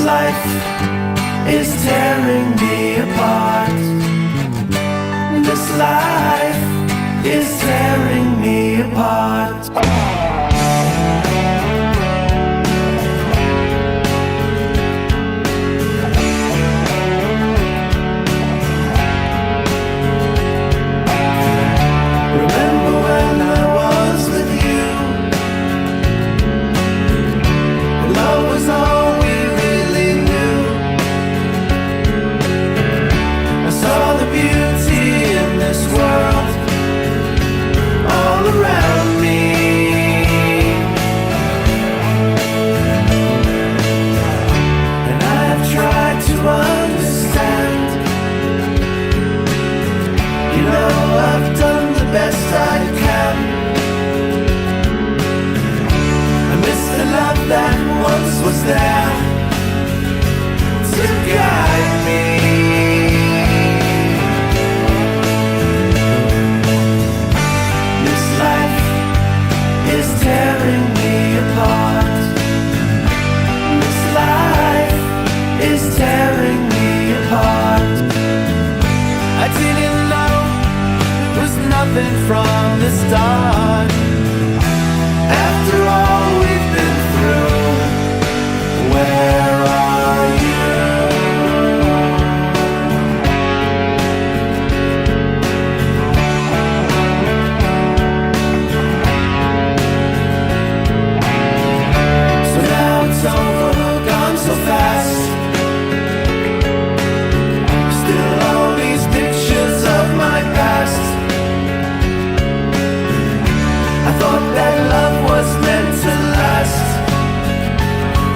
life is tearing me apart. This life is tearing me apart. Remember when I was with you? Love was all we really knew. I saw the beauty in this world all around me. And I've tried to understand. You know, I've done the best I can. I miss the love that once was there to guide me. This life is tearing me apart. This life is tearing me apart. I didn't know it was nothing from the start. After all we've been through, where are you? So now it's over, gone so fast. Still all these pictures of my past. I thought that love was meant to last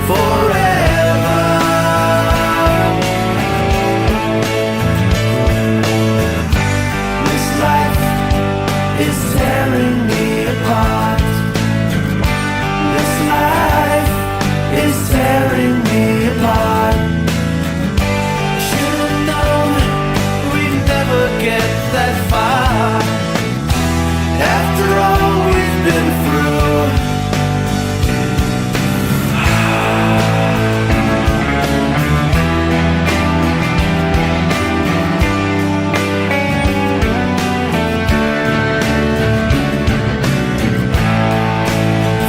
forever. This life is tearing me apart. This life is tearing me apart. Should've known we'd never get that far. After all we've been through.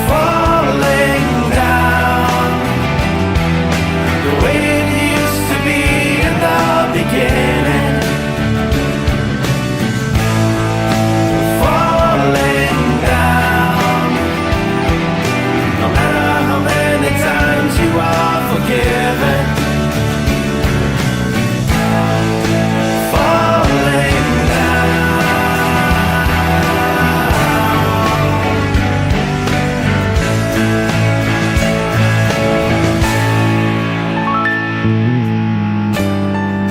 Falling down the way it used to be in the beginning. Falling down, no matter how many times you are forgiven. Falling down.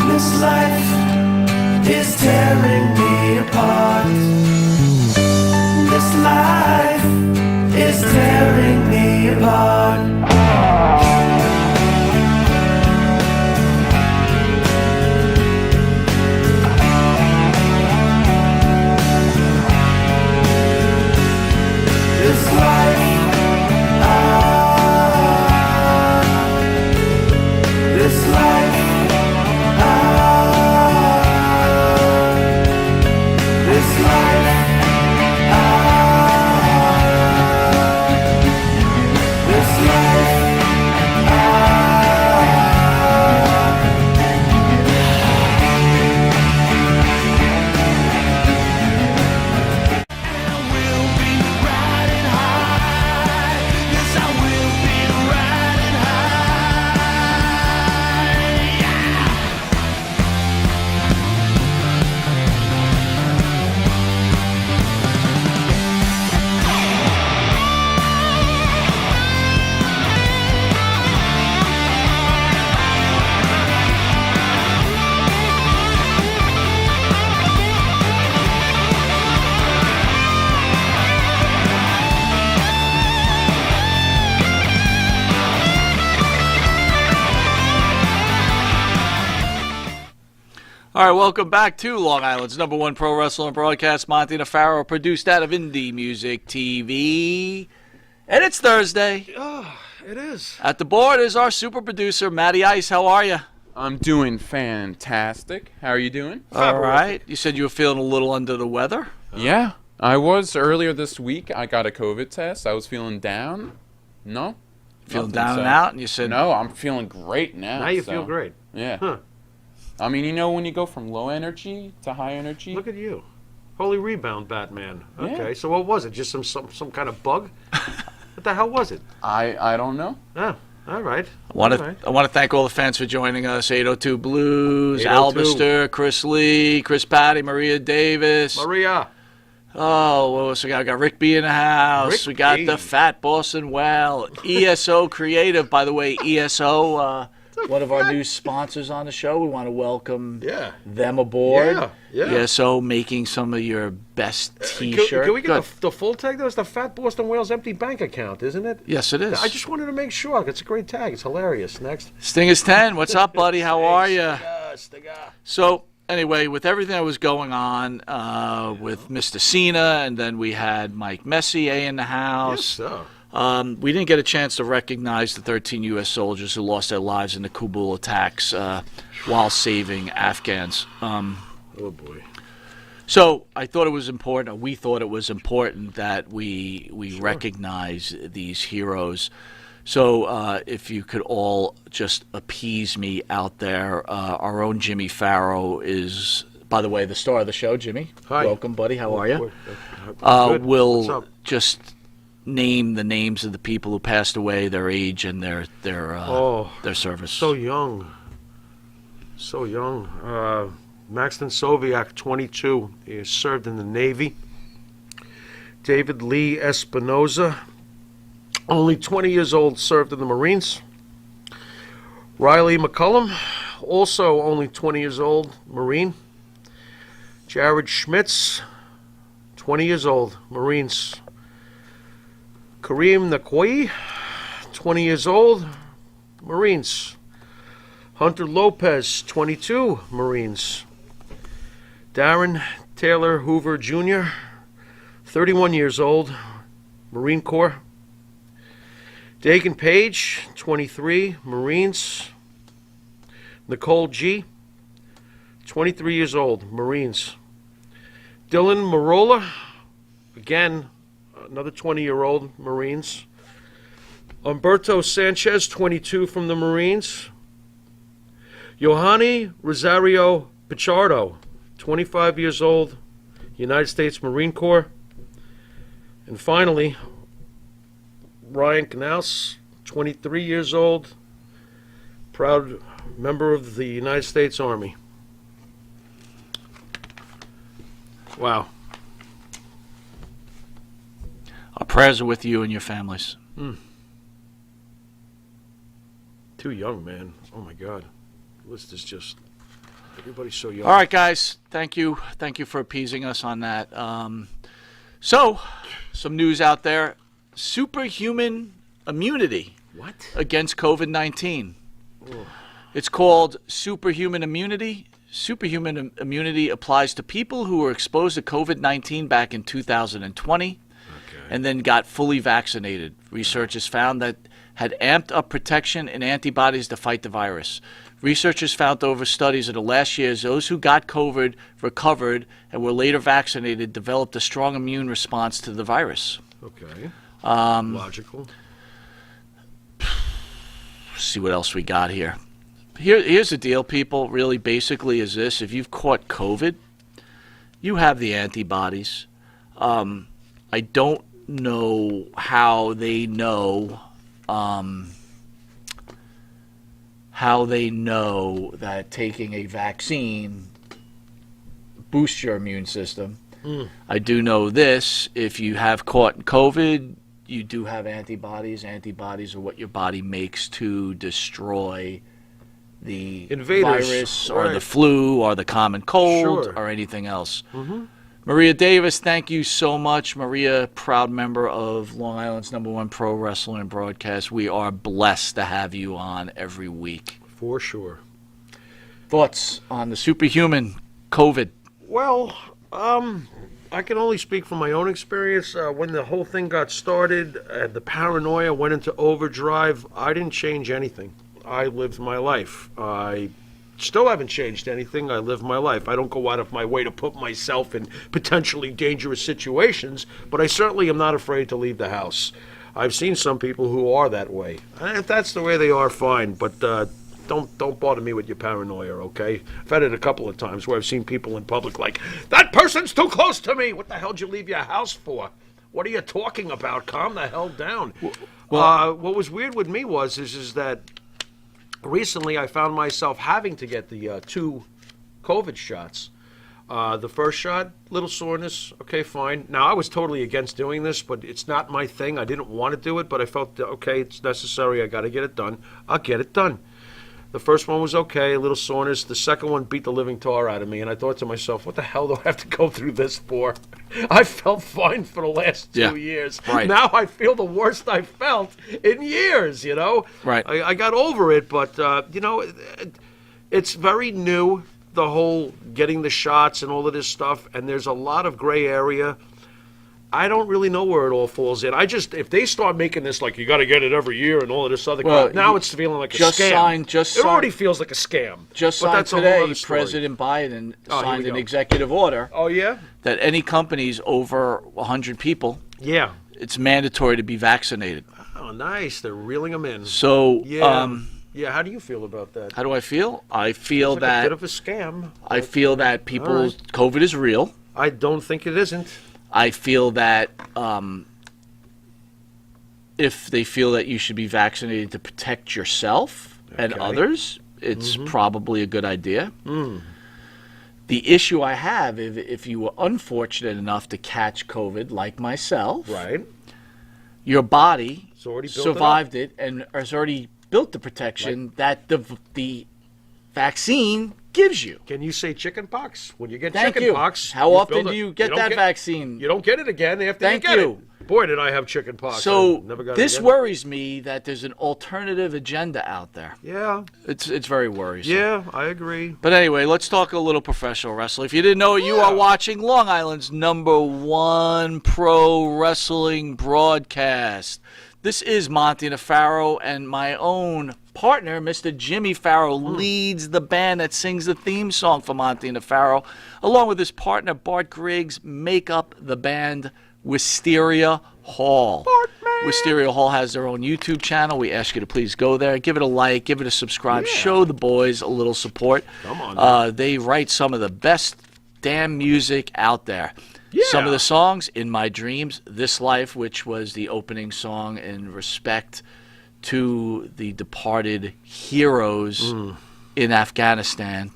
This life is tearing me apart. This life is tearing me apart. This life, this life, this life. This life, All right, welcome back to Long Island's #1 pro wrestling broadcast. Monty Nefaro, produced out of Indie Music TV. And it's Thursday. It is. At the board is our super producer, Matty Ice. How are you? I'm doing fantastic. How are you doing? All right. You said you were feeling a little under the weather? Yeah, I was earlier this week. I got a COVID test. I was feeling down. No? Feeling Nothing, down so- and out? And you said, No, I'm feeling great now. Now you so, feel great. Yeah. Huh. I mean, you know when you go from low energy to high energy? Look at you. Holy rebound, Batman. Okay, Yeah. so what was it? Just some kind of bug? What the hell was it? I don't know. Oh, all right. I want All right. to thank all the fans for joining us. 802 Blues, 802. Albister, Chris Lee, Chris Patty, Maria Davis. Maria. Oh, what else we got? We got Rick B in the house. Rick We got B. the Fat Boston Well. ESO Creative, by the way, ESO, one of our new sponsors on the show. We want to welcome Yeah. them aboard. Yeah. ESO making some of your best Can T-shirts. we get the full tag? That was the Fat Boston Whales empty bank account, isn't it? Yes, it is. I just wanted to make sure. It's a great tag. It's hilarious. Next. Sting is 10. What's up, buddy? How are you? Stiga. So, anyway, with everything that was going on with Mr. Cena, and then we had Mike Messier in the Yes, house. sir. We didn't get a chance to recognize the 13 U.S. soldiers who lost their lives in the Kabul attacks while saving Afghans. Oh, boy. So I thought it was important, or we thought it was important, that we recognize these heroes. So if you could all just appease me out there, our own Jimmy Farrow is, by the way, the star of the show. Jimmy, Hi. welcome, buddy. How are you? Good. What's Will up? just name the names of the people who passed away, their age, and their service. So young. So young. Maxton Soviak, 22. He served in the Navy. David Lee Espinoza, only 20 years old, served in the Marines. Riley McCullum, also only 20 years old, Marine. Jared Schmitz, 20 years old, Marines. Kareem Nakoi, 20 years old, Marines. Hunter Lopez, 22, Marines. Darren Taylor Hoover Jr., 31 years old, Marine Corps. Dagan Page, 23, Marines. Nicole G., 23 years old, Marines. Dylan Marola, again, another 20-year-old, Marines. Umberto Sanchez, 22, from the Marines. Yohani Rosario Pichardo, 25 years old, United States Marine Corps. And finally, Ryan Knaus, 23 years old, proud member of the United States Army. Wow. Our prayers are with you and your families. Too young, man. Oh, my God. The list is just, everybody's so young. All right, guys. Thank you for appeasing us on that. So, some news out there: superhuman immunity What? against COVID-19. It's called superhuman immunity. Superhuman immunity applies to people who were exposed to COVID-19 back in 2020 and then got fully vaccinated. Researchers found that had amped up protection and antibodies to fight the virus. Researchers found over studies of the last years, those who got COVID, recovered, and were later vaccinated developed a strong immune response to the virus. Okay. Logical. See what else we got here. Here's the deal, people. Really, basically, is this: if you've caught COVID, you have the antibodies. I don't know how they know. How they know that taking a vaccine boosts your immune system. I do know this: if you have caught COVID, you do have antibodies. Antibodies are what your body makes to destroy the Invaders, virus or the right. flu or the common cold Sure. or anything else. Maria Davis, thank you so much. Maria, proud member of Long Island's #1 pro wrestling broadcast. We are blessed to have you on every week. For sure. Thoughts on the superhuman COVID? Well, I can only speak from my own experience. When the whole thing got started, the paranoia went into overdrive. I didn't change anything. I lived my life. I still haven't changed anything. I live my life. I don't go out of my way to put myself in potentially dangerous situations, but I certainly am not afraid to leave the house. I've seen some people who are that way. And if that's the way they are, fine, but don't bother me with your paranoia, okay? I've had it a couple of times where I've seen people in public like, that person's too close to me! What the hell did you leave your house for? What are you talking about? Calm the hell down. Well, what was weird with me is that recently I found myself having to get the 2 COVID shots. The first shot, little soreness, okay, fine. Now, I was totally against doing this, but it's not my thing. I didn't want to do it, but I felt, okay, it's necessary. I got to get it done. I'll get it done. The first one was okay, a little soreness. The second one beat the living tar out of me, and I thought to myself, what the hell do I have to go through this for? I felt fine for the last 2 years. Right. Now I feel the worst I've felt in years, you know? Right. I got over it, but, it's very new, the whole getting the shots and all of this stuff, and there's a lot of gray area. I don't really know where it all falls in. If they start making this like you got to get it every year and all of this other crap, now it's feeling like a scam. It already feels like a scam. Just signed today, President Biden signed an executive order. Oh, yeah? That any companies over 100 people, yeah, it's mandatory to be vaccinated. Oh, nice. They're reeling them in. So, yeah, how do you feel about that? How do I feel? I feel like that a bit of a scam. I feel that COVID is real. I don't think it isn't. I feel that if they feel that you should be vaccinated to protect yourself and others, it's probably a good idea. The issue I have, if you were unfortunate enough to catch COVID like myself, right, your body survived it and has already built the protection that the vaccine gives you. Can you say chicken pox? When you get Thank chicken you. pox, how often do you get that vaccine? You don't get it again after Thank you get you. it. Boy, did I have chicken pox. So never got this it worries me that there's an alternative agenda out there. Yeah. It's very worrisome. Yeah, I agree. But anyway, let's talk a little professional wrestling. If you didn't know it, you are watching Long Island's #1 pro wrestling broadcast. This is Monty Nefaro, and my own partner, Mr. Jimmy Farrow, leads the band that sings the theme song for Monty Nefaro. Along with his partner, Bart Griggs, make up the band Wisteria Hall. Wisteria Hall has their own YouTube channel. We ask you to please go there, give it a like, give it a subscribe, show the boys a little support. Come on. They write some of the best damn music out there. Yeah. Some of the songs, In My Dreams, This Life, which was the opening song in respect to the departed heroes in Afghanistan.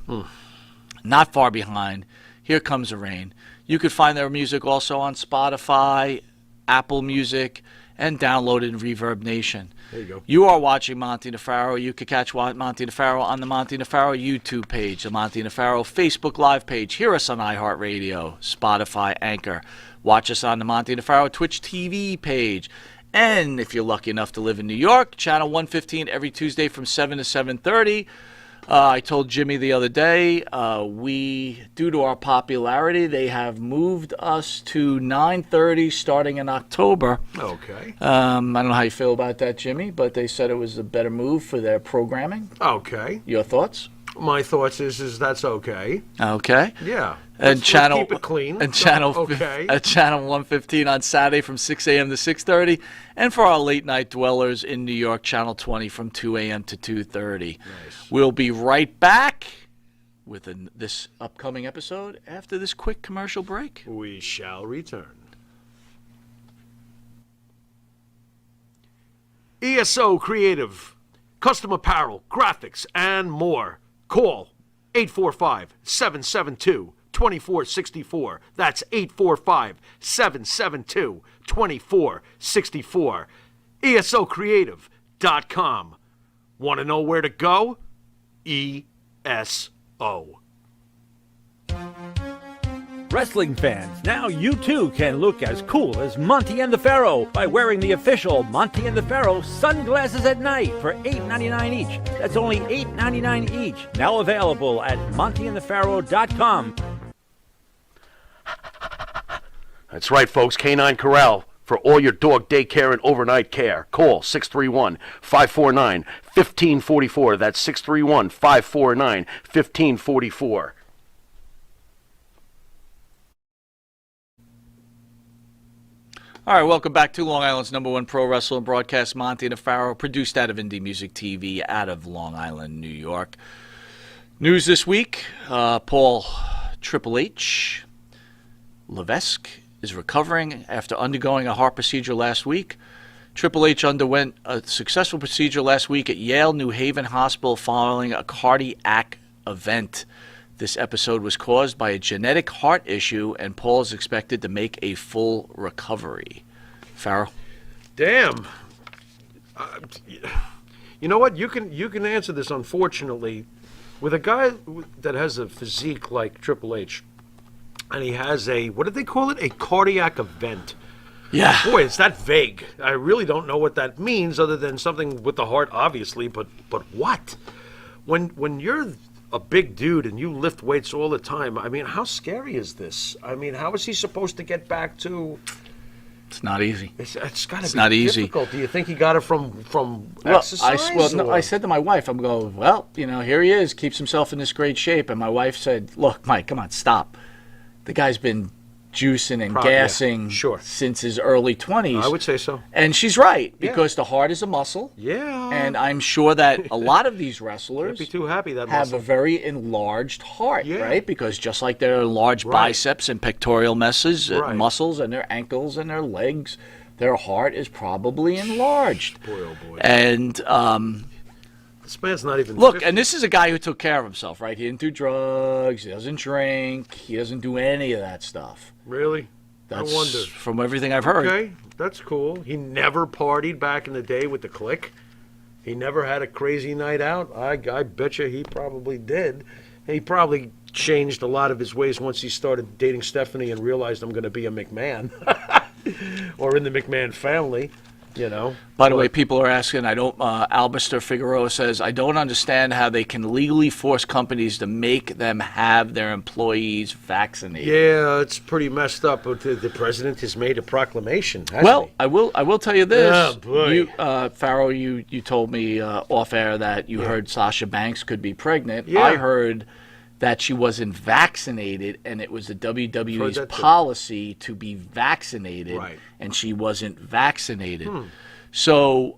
Not Far Behind, Here Comes the Rain. You could find their music also on Spotify, Apple Music, and download it in Reverb Nation. There you go. You are watching Monty Nefaro. You could catch Monty Nefaro on the Monty Nefaro YouTube page, the Monty Nefaro Facebook Live page. Hear us on iHeartRadio, Spotify, Anchor. Watch us on the Monty Nefaro Twitch TV page. And if you're lucky enough to live in New York, channel 115 every Tuesday from 7 to 7:30. I told Jimmy the other day, due to our popularity, they have moved us to 9:30 starting in October. Okay. I don't know how you feel about that, Jimmy, but they said it was a better move for their programming. Okay. Your thoughts? My thoughts is that's okay. Okay. Yeah. And let's keep it clean. And channel okay. At channel 115 on Saturday from 6 a.m. to 6:30, and for our late night dwellers in New York, channel 20 from 2 a.m. to 2:30. Nice. We'll be right back with this upcoming episode after this quick commercial break. We shall return. ESO Creative, custom apparel, graphics, and more. Call 845-772-2464. That's 845-772-2464. ESOcreative.com. Want to know where to go? ESO. Wrestling fans, now you too can look as cool as Monty and the Pharaoh by wearing the official Monty and the Pharaoh sunglasses at night for $8.99 each. That's only $8.99 each. Now available at montyandthepharaoh.com. That's right, folks. Canine Corral for all your dog daycare and overnight care. Call 631-549-1544. That's 631-549-1544. All right, welcome back to Long Island's #1 pro wrestling broadcast, Monty and the Pharaoh, produced out of Indie Music TV out of Long Island, New York. News this week, Paul Triple H Levesque is recovering after undergoing a heart procedure last week. Triple H underwent a successful procedure last week at Yale New Haven Hospital following a cardiac event. This episode was caused by a genetic heart issue, and Paul is expected to make a full recovery. Farrell? Damn. You know what? You can answer this, unfortunately. With a guy that has a physique like Triple H, and he has a, what did they call it? A cardiac event. Yeah. Boy, it's that vague. I really don't know what that means other than something with the heart, obviously, but what? When you're a big dude and you lift weights all the time, I mean, how scary is this? I mean, how is he supposed to get back to... It's not easy. It's got to be not easy. difficult. Do you think he got it from exercise? No, I said to my wife, I'm going, well, here he is, keeps himself in this great shape. And my wife said, look, Mike, come on, stop. The guy's been juicing and gassing since his early 20s. I would say so. And she's right, because the heart is a muscle. Yeah. And I'm sure that a lot of these wrestlers Can't be too happy that have muscle. a very enlarged heart, right? Because just like their enlarged biceps and pectoral muscles and their ankles and their legs, their heart is probably enlarged. Boy, oh boy. And this man's not even... look, 50. and this is a guy who took care of himself, right? He didn't do drugs, he doesn't drink, he doesn't do any of that stuff. Really? That's I wonder. from everything I've heard. Okay, that's cool. He never partied back in the day with the clique. He never had a crazy night out. I bet you he probably did. He probably changed a lot of his ways once he started dating Stephanie and realized I'm going to be a McMahon. Or in the McMahon family, By the way, people are asking, Albister Figueroa says, I don't understand how they can legally force companies to make them have their employees vaccinated. Yeah, it's pretty messed up. But the president has made a proclamation, hasn't Well, he? I will tell you this. Oh, boy. Farrell, you told me off air that you heard Sasha Banks could be pregnant. Yeah. I heard that she wasn't vaccinated, and it was the WWE's policy to be vaccinated, and she wasn't vaccinated. So,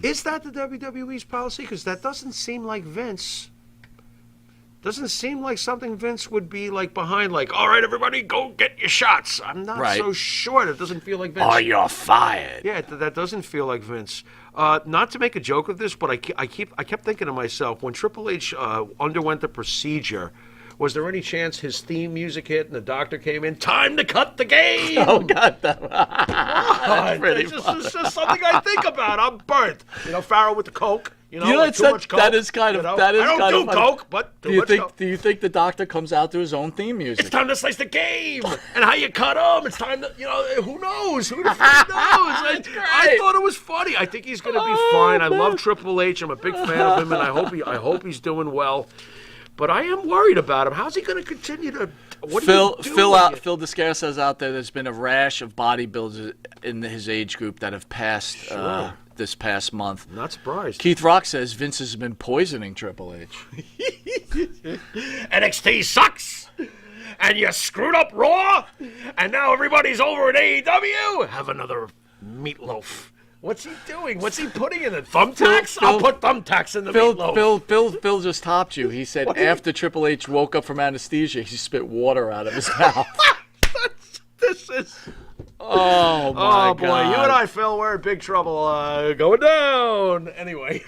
is that the WWE's policy? Because that doesn't seem like Vince. Doesn't seem like something Vince would be like behind, like, all right, everybody, go get your shots. I'm not so sure. That doesn't feel like Vince. Or you're fired. Yeah, that doesn't feel like Vince. Not to make a joke of this, but I kept thinking to myself, when Triple H underwent the procedure, was there any chance his theme music hit and the doctor came in? Time to cut the game! Oh, God. That's pretty funny. It's just something I think about. I'm burnt. Farrell with the Coke. Too much Coke. That is kind of. That is I kind don't of do Coke, but too much Coke. Do you think the doctor comes out to his own theme music? It's time to slice the game, and how you cut them. It's time to, who knows? Who the fuck knows? I thought it was funny. I think he's going to be fine. I love Triple H. I'm a big fan of him, and I hope he's doing well. But I am worried about him. How's he going to continue to? What Phil Descare says out there's been a rash of bodybuilders in his age group that have passed this past month. Not surprised. Keith Rock says Vince has been poisoning Triple H. NXT sucks, and you screwed up Raw, and now everybody's over at AEW. Have another meatloaf. What's he doing? What's he putting in it? Thumbtacks? I'll put thumbtacks in the meatloaf. Phil just topped you. He said after Triple H woke up from anesthesia, he spit water out of his mouth. This is... Oh, my God. Boy, you and I, Phil, we're in big trouble going down. Anyway.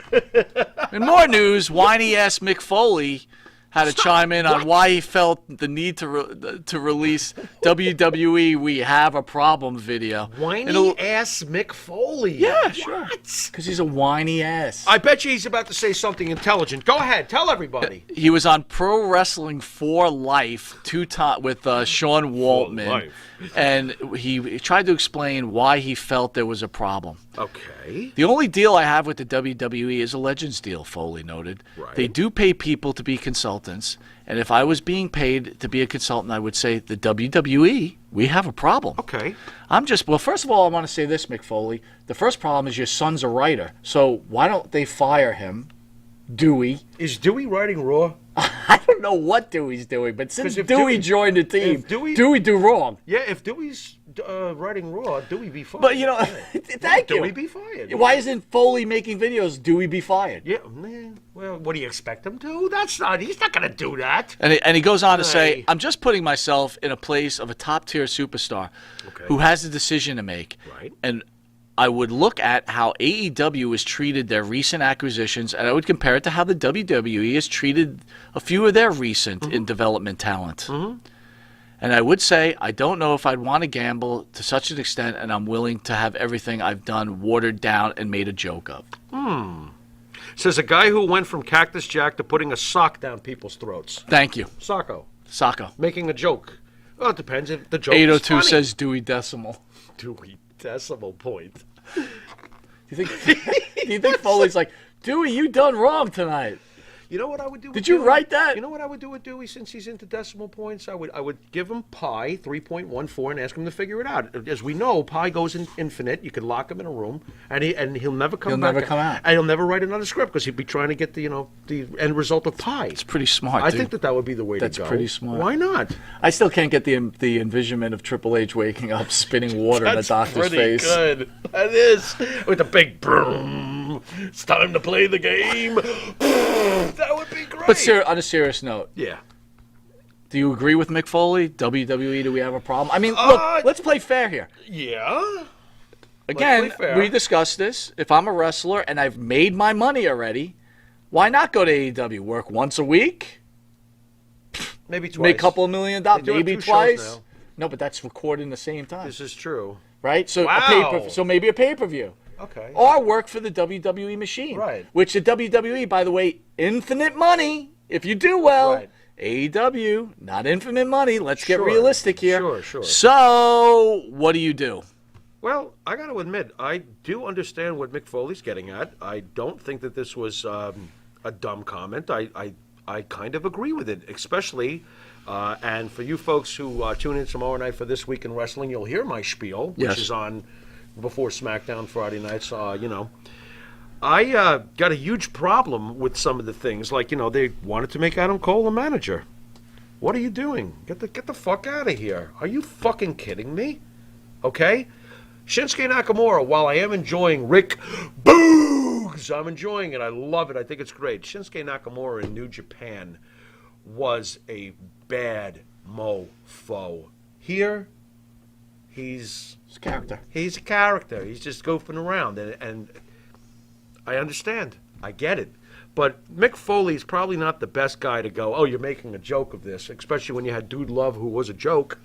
In more news, whiny-ass Mick Foley had to chime in on why he felt the need to release WWE We Have a Problem video. Whiny-ass Mick Foley. Yeah, sure. Because he's a whiny ass. I bet you he's about to say something intelligent. Go ahead. Tell everybody. He was on Pro Wrestling for Life with Sean Waltman. And he tried to explain why he felt there was a problem. Okay. The only deal I have with the WWE is a Legends deal, Foley noted. Right. They do pay people to be consultants, and if I was being paid to be a consultant, I would say the WWE, we have a problem. Okay. Well, first of all, I want to say this, Mick Foley. The first problem is your son's a writer, so why don't they fire him, Dewey? Is Dewey writing Raw? I don't know what Dewey's doing, but since 'Cause if Dewey joined the team, if Dewey- Dewey do wrong. Yeah, if Dewey's writing Raw, Dewey be fired. But, you know, thank you. Dewey be fired. Why isn't Foley making videos? Dewey be fired? Yeah, man. Well, what do you expect him to? He's not going to do that. And he goes on to Hey. say, I'm just putting myself in a place of a top-tier superstar Okay. who has a decision to make. Right. And I would look at how AEW has treated their recent acquisitions, and I would compare it to how the WWE has treated a few of their recent in development talent. And I would say, I don't know if I'd want to gamble to such an extent, and I'm willing to have everything I've done watered down and made a joke of. Says a guy who went from Cactus Jack to putting a sock down people's throats. Thank you, Socko. Saka. Making a joke. Well, it depends if the joke is 802 funny. says Dewey Decimal. Dewey Decimal Point. Do you think Foley's like, Dewey, you done wrong tonight? You know what I would do with Did you Dewey? write that? You know what I would do with Dewey since he's into decimal points? I would give him pi 3.14 and ask him to figure it out. As we know, pi goes in infinite. You could lock him in a room and he'll never come back. He'll never come out. And he'll never write another script because he'd be trying to get the end result of pi. It's pretty smart, I dude. think that would be the way That's to go. pretty smart. Why not? I still can't get the envisionment of Triple H waking up, spitting water in the doctor's pretty face. good. That is. With a big broom. It's time to play the game. That would be great. But on a serious note, yeah. do you agree with Mick Foley? WWE, do we have a problem? I mean, look, let's play fair here. Yeah. Again, play fair. we discussed this. If I'm a wrestler and I've made my money already, why not go to AEW? Work once a week? Maybe twice. Make a couple of $1 million? They do have Maybe 2 shows twice? now. No, but that's recording the same time, This is true. right? So Wow. so maybe a pay-per-view. Okay. Or work for the WWE machine. Right. Which the WWE, by the way, infinite money if you do well. Right. AEW, not infinite money. Let's get Sure. realistic here. Sure. So, what do? Well, I got to admit, I do understand what Mick Foley's getting at. I don't think that this was a dumb comment. I kind of agree with it, especially, and for you folks who tune in tomorrow night for This Week in Wrestling, you'll hear my spiel, which Yes. is on before SmackDown Friday nights. I got a huge problem with some of the things. Like, they wanted to make Adam Cole a manager. What are you doing? Get the fuck out of here. Are you fucking kidding me? Okay? Shinsuke Nakamura, while I am enjoying Rick Boogs, I'm enjoying it. I love it. I think it's great. Shinsuke Nakamura in New Japan was a bad mofo. Here, he's It's character. He's a character. He's just goofing around, and I understand. I get it. But Mick Foley's probably not the best guy to go, oh, you're making a joke of this, especially when you had Dude Love, who was a joke,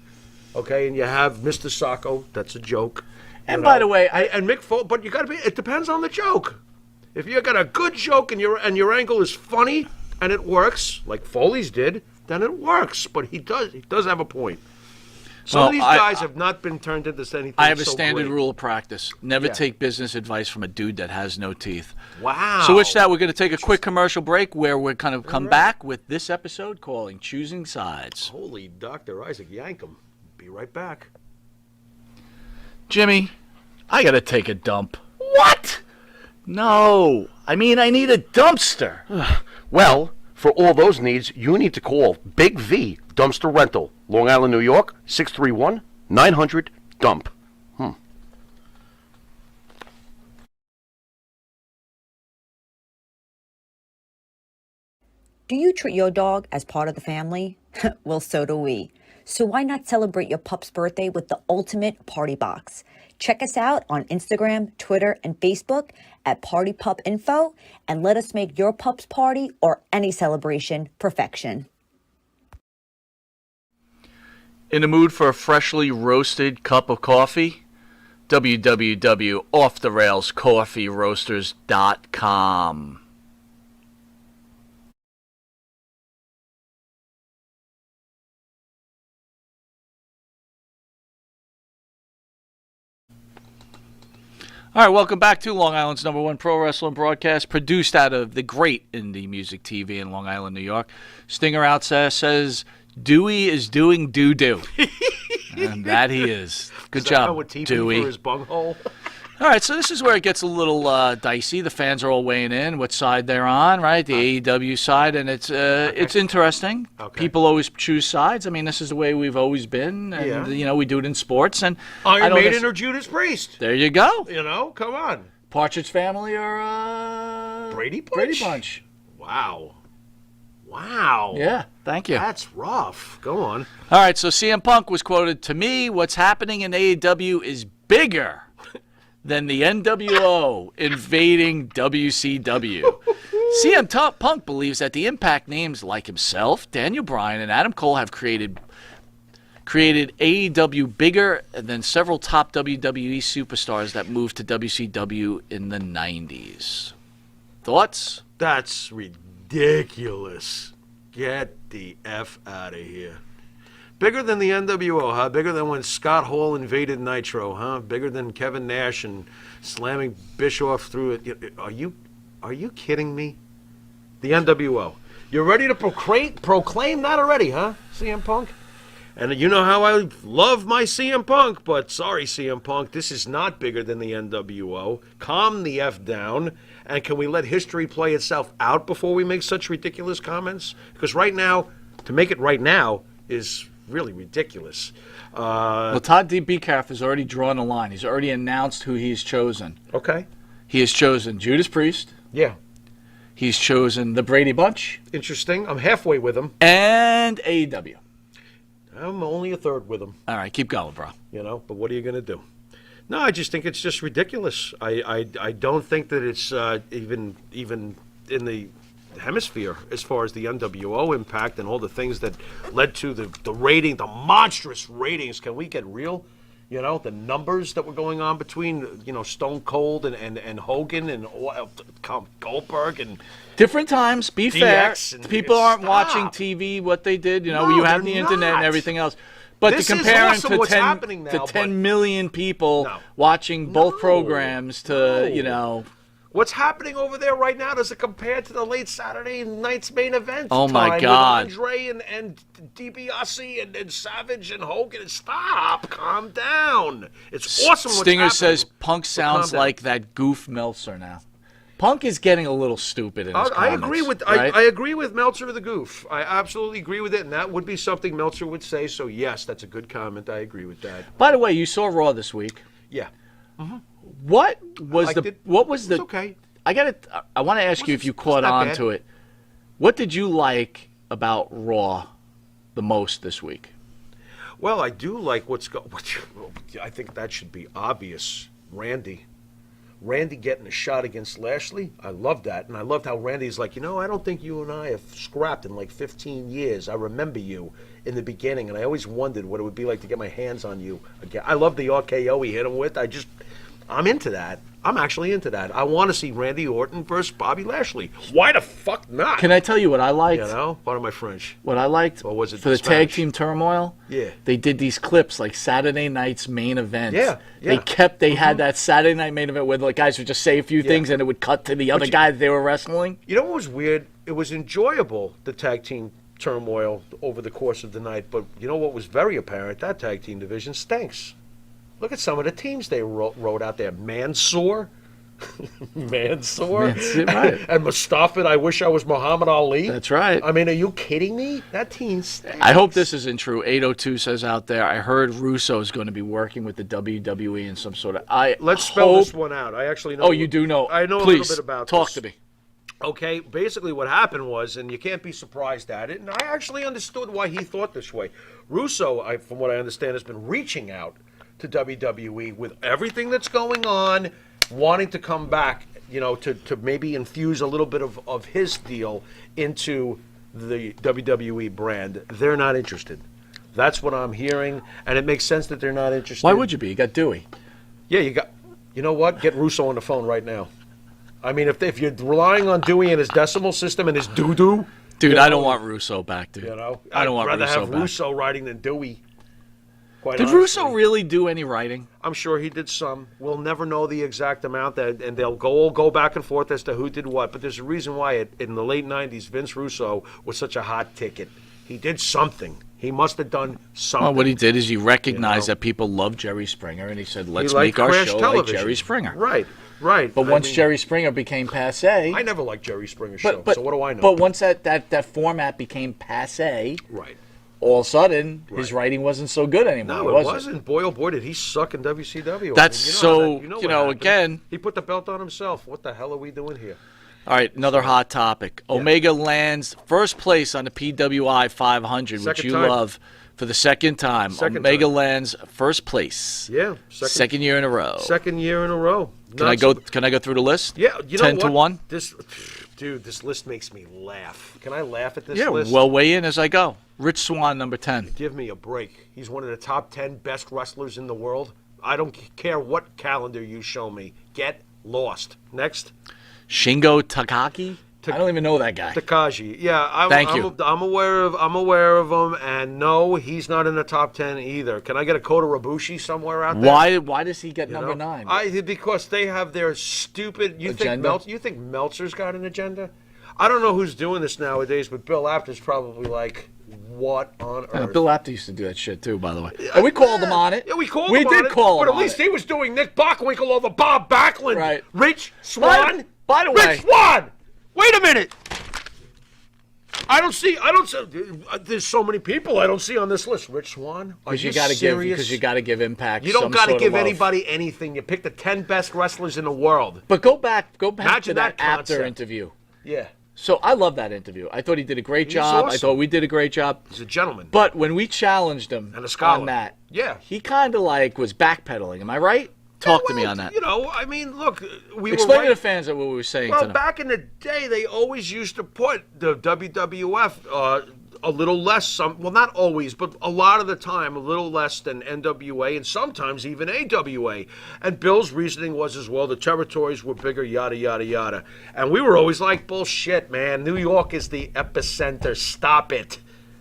okay, and you have Mr. Sacco, that's a joke. And by the way, and Mick Foley, but you got to be. It depends on the joke. If you got a good joke and your angle is funny and it works, like Foley's did, then it works. But he does have a point. Some Well, of these guys have not been turned into anything. I have a so standard great. rule of practice. Never Yeah. take business advice from a dude that has no teeth. Wow. So with that, we're going to take a quick commercial break where we're kind of come back with this episode calling Choosing Sides. Holy Dr. Isaac Yankum. Be right back. Jimmy, I got to take a dump. What? No. I mean, I need a dumpster. Well, for all those needs, you need to call Big V Dumpster Rental, Long Island, New York, 631-900-DUMP. Do you treat your dog as part of the family? Well, so do we. So why not celebrate your pup's birthday with the ultimate party box? Check us out on Instagram, Twitter, and Facebook at Party Pup Info, and let us make your pup's party or any celebration perfection. In the mood for a freshly roasted cup of coffee? www.offtheraielscoffeeroasters.com. All right, welcome back to Long Island's #1 pro wrestling broadcast, produced out of the great indie music TV in Long Island, New York. Stinger out says Dewey is doing doo-doo. And that he is. Good job, Dewey. For his bunghole? All right, so this is where it gets a little dicey. The fans are all weighing in, what side they're on, right? The AEW side, and it's interesting. Okay. People always choose sides. I mean, this is the way we've always been, and we do it in sports. And Iron Maiden or Judas Priest? There you go. Come on. Partridge Family or Brady Bunch? Brady Bunch. Wow. Yeah, thank you. That's rough. Go on. All right, so CM Punk was quoted, "To me, what's happening in AEW is bigger than the NWO invading WCW." CM Punk believes that the Impact names like himself, Daniel Bryan, and Adam Cole have created AEW bigger than several top WWE superstars that moved to WCW in the 90s. Thoughts? That's ridiculous. Get the F out of here. Bigger than the NWO, huh? Bigger than when Scott Hall invaded Nitro, huh? Bigger than Kevin Nash and slamming Bischoff through it. Are you kidding me? The NWO. You're ready to proclaim that already, huh, CM Punk? And you know how I love my CM Punk, but sorry, CM Punk, this is not bigger than the NWO. Calm the F down, and can we let history play itself out before we make such ridiculous comments? Because right now, to make it right now is really ridiculous. Well, Todd D. Beecalf has already drawn a line. He's already announced who he's chosen. Okay. He has chosen Judas Priest. Yeah. He's chosen the Brady Bunch. Interesting. I'm halfway with him. And AEW. I'm only a third with him. All right, keep going, bro. But what are you going to do? No, I just think it's just ridiculous. I don't think that it's even in the hemisphere as far as the NWO impact and all the things that led to the rating, the monstrous ratings. Can we get real? The numbers that were going on between, Stone Cold and Hogan and Goldberg and different times. Be fair. People aren't stop. watching TV. What they did, No, you have they're the internet not. and everything else. But This to is compare awesome to what's 10 happening now, to 10 million people No. watching both No. programs to No. What's happening over there right now does it compare to the late Saturday night's main event? Oh, my time God. With Andre and DiBiase and Savage and Hogan. Stop. Calm down. It's awesome what's Stinger happening. says Punk sounds calm down. like that goof Meltzer now. Punk is getting a little stupid in his I comments, agree with right? I agree with Meltzer the goof. I absolutely agree with it, and that would be something Meltzer would say. So yes, that's a good comment. I agree with that. By the way, you saw Raw this week. Yeah. What was liked it. what was It the was okay. I want to ask you if you caught not on bad. to it. What did you like about Raw the most this week? Well, I do like I think that should be obvious. Randy getting a shot against Lashley. I love that. And I loved how Randy's like, I don't think you and I have scrapped in like 15 years. I remember you in the beginning, and I always wondered what it would be like to get my hands on you again. I love the RKO he hit him with. I'm into that. I'm actually into that. I want to see Randy Orton versus Bobby Lashley. Why the fuck not? Can I tell you what I liked? Pardon my French. What I liked Or was it for the Spanish? tag team turmoil? Yeah. They did these clips like Saturday night's main event. Yeah, yeah. They had that Saturday night main event where the guys would just say a few things and it would cut to the other guy that they were wrestling. You know what was weird? It was enjoyable, the tag team turmoil over the course of the night, but you know what was very apparent? That tag team division stinks. Look at some of the teams they wrote out there. Mansoor. Right. And Mustafa, I wish I was Muhammad Ali. That's right. I mean, are you kidding me? That team stinks. I hope this isn't true. 802 says out there, I heard Russo is going to be working with the WWE in some sort of... Let's spell this one out. I actually know. Oh, you do know? I know Please, a little bit about talk this. to me. Okay, basically what happened was, and you can't be surprised at it, and I actually understood why he thought this way. Russo, from what I understand, has been reaching out to WWE with everything that's going on, wanting to come back, to maybe infuse a little bit of his deal into the WWE brand. They're not interested. That's what I'm hearing, and it makes sense that they're not interested. Why would you be? You got Dewey. Yeah, you know what? Get Russo on the phone right now. I mean, if you're relying on Dewey and his decimal system and his doo-doo... Dude, I don't want Russo back, dude. I I don't want rather Russo have back. Russo riding than Dewey. Quite Did honestly. Russo really do any writing? I'm sure he did some. We'll never know the exact amount, and they'll go back and forth as to who did what. But there's a reason why in the late 90s, Vince Russo was such a hot ticket. He did something. He must have done something. Well, what he did is he recognized You know? that people love Jerry Springer, and he said, He let's liked make our Crash show television. like Jerry Springer. Right. But I once mean, Jerry Springer became passe... I never liked Jerry Springer's show, but, so what do I know? But once that format became passe, Right. all of a sudden, his Right. writing wasn't so good anymore. No, it wasn't. Boy, oh boy, did he suck in WCW. That's so, what you know, happened. again- He put the belt on himself. What the hell are we doing here? All right, another hot topic. Omega lands first place on the PWI 500, which Second you time. love, for the second time. Second Omega time. lands first place. Yeah. Second year in a row. Second year in a row. Can I go through the list? Yeah, you know 10 what? to 1? This list makes me laugh. Can I laugh at this Yeah, list? well, weigh in as I go. Rich Swann, number 10. Give me a break. He's one of the top 10 best wrestlers in the world. I don't care what calendar you show me. Get lost. Next. Shingo Takagi? I don't even know that guy. Takashi. Yeah, Thank you. I'm aware of him, and no, he's not in the top 10 either. Can I get a Kota Ibushi somewhere out there? Why does he get You number know? 9? Because they have their stupid. Agenda? You think Meltzer's got an agenda? I don't know who's doing this nowadays, but Bill Apter's probably like, what on earth? Bill Apter used to do that shit too, by the way. And we called him on it. Yeah, we called We him on did it, call him but at on least it. he was doing Nick Bockwinkel over Bob Backlund. Right. Rich Swann. By the way- Rich Swann. Wait a minute. I don't see. There's so many people I don't see on this list. Rich Swann. Are Because you you got to give Impact. You don't some got to sort of give love. anybody anything. You pick the 10 best wrestlers in the world. But go back Imagine to that that Apter concept. interview. Yeah. So I love that interview. I thought he did a great job. I awesome. thought we did a great job. He's a gentleman. But when we challenged him And a scholar. on that, Yeah. he kind of like was backpedaling. Am I right? Talk to me on that. You know, I mean, look, we Explain were to right. the fans what we were saying Well, to them. back in the day, they always used to put the WWF a little less, well, not always, but a lot of the time, a little less than NWA and sometimes even AWA. And Bill's reasoning was as well, the territories were bigger, yada, yada, yada. And we were always like, bullshit, man. New York is the epicenter. Stop it.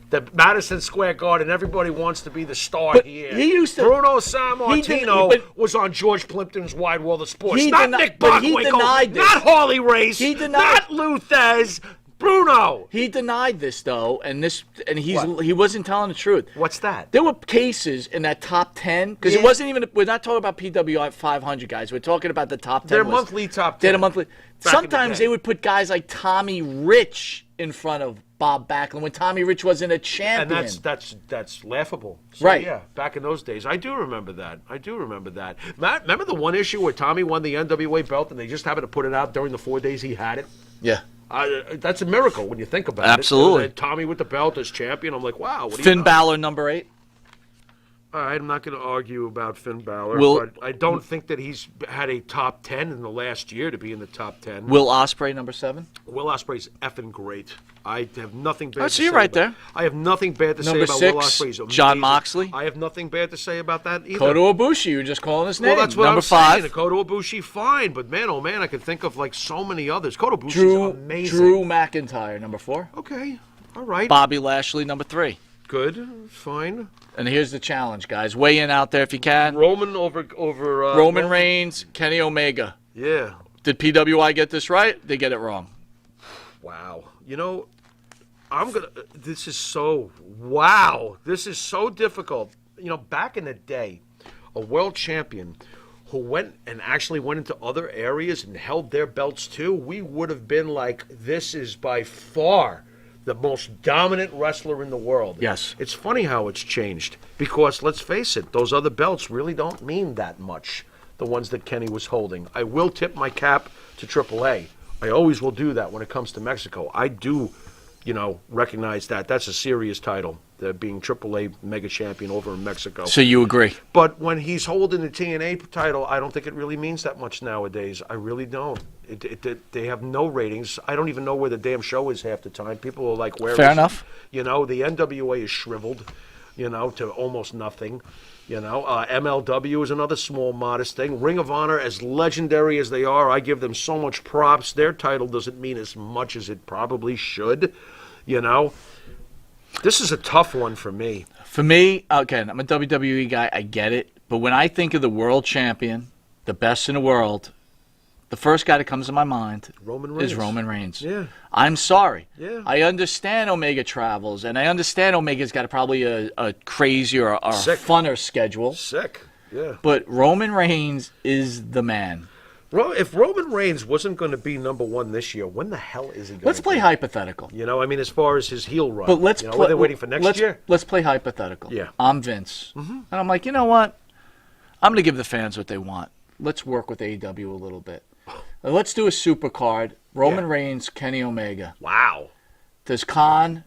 The Madison Square Garden, everybody wants to be the star But here. he used to- Bruno Sammartino but- was on George Plimpton's Wide World of Sports. He Not deni- Nick but he Bockwinkel, denied this. not Harley Race, He denied- not Lou Thez, Bruno. He denied this though, and What? he wasn't telling the truth. What's that? There were cases in that top 10 because Yeah. it wasn't even. We're not talking about PWI 500 guys. We're talking about the top 10. They're list. monthly top They're 10. the monthly. Back in the Sometimes day. they would put guys like Tommy Rich in front of Bob Backlund when Tommy Rich wasn't a And champion. that's laughable. So, Right. Yeah, back in those days. I do remember that. Matt, remember the one issue where Tommy won the NWA belt and they just happened to put it out during the 4 days he had it? Yeah. That's a miracle when you think about it. Absolutely. And Tommy with the belt as champion. I'm like, wow. What do you Finn know? Balor, number 8. All right, I'm not going to argue about Finn Balor, Will- but I don't think that he's had a top 10 in the last year to be in the top 10. Will Ospreay, number 7. Will Ospreay's effing great. I have nothing bad I to see say you right about- there. I have nothing bad to Number say about 6, Will Ospreay. He's Jon amazing. Moxley. I have nothing bad to say about that either. Kota Ibushi, you were just calling his name. Well, that's what number I'm 5. saying. Kota Ibushi, fine, but man, oh man, I can think of like so many others. Kota Ibushi's Drew amazing. McIntyre, number 4. Okay, all right, Bobby Lashley, number 3. good, fine. And here's the challenge, guys. Weigh in out there if you can. Roman over Roman Reigns, Kenny Omega. Yeah. Did PWI get this right? They get it wrong. Wow. You know, this is so difficult. You know, back in the day, a world champion who went into other areas and held their belts too, we would have been like, this is by far the most dominant wrestler in the world. Yes. It's funny how it's changed because, let's face it, those other belts really don't mean that much, the ones that Kenny was holding. I will tip my cap to AAA. I always will do that when it comes to Mexico. I do, recognize that. That's a serious title, being AAA mega champion over in Mexico. So you agree? But when he's holding the TNA title, I don't think it really means that much nowadays. I really don't. They have no ratings. I don't even know where the damn show is half the time. People are like, where Fair is it? enough. The NWA is shriveled, to almost nothing. MLW is another small, modest thing. Ring of Honor, as legendary as they are, I give them so much props. Their title doesn't mean as much as it probably should. This is a tough one for me. For me, again, I'm a WWE guy. I get it. But when I think of the world champion, the best in the world, the first guy that comes to my mind is Roman Reigns. Yeah. I'm sorry. Yeah. I understand Omega travels, and I understand Omega's got probably a crazy or a Sick. funner schedule. Sick. Yeah. But Roman Reigns is the man. If Roman Reigns wasn't going to be number one this year, when the hell is he going Let's to play be? hypothetical. You know, I mean, as far as his heel run. But let's play. They're waiting for next year? Let's play hypothetical. Yeah. I'm Vince. And I'm like, you know what? I'm going to give the fans what they want. Let's work with AEW a little bit. Let's do a super card. Roman Reigns, Kenny Omega. Wow. Does Khan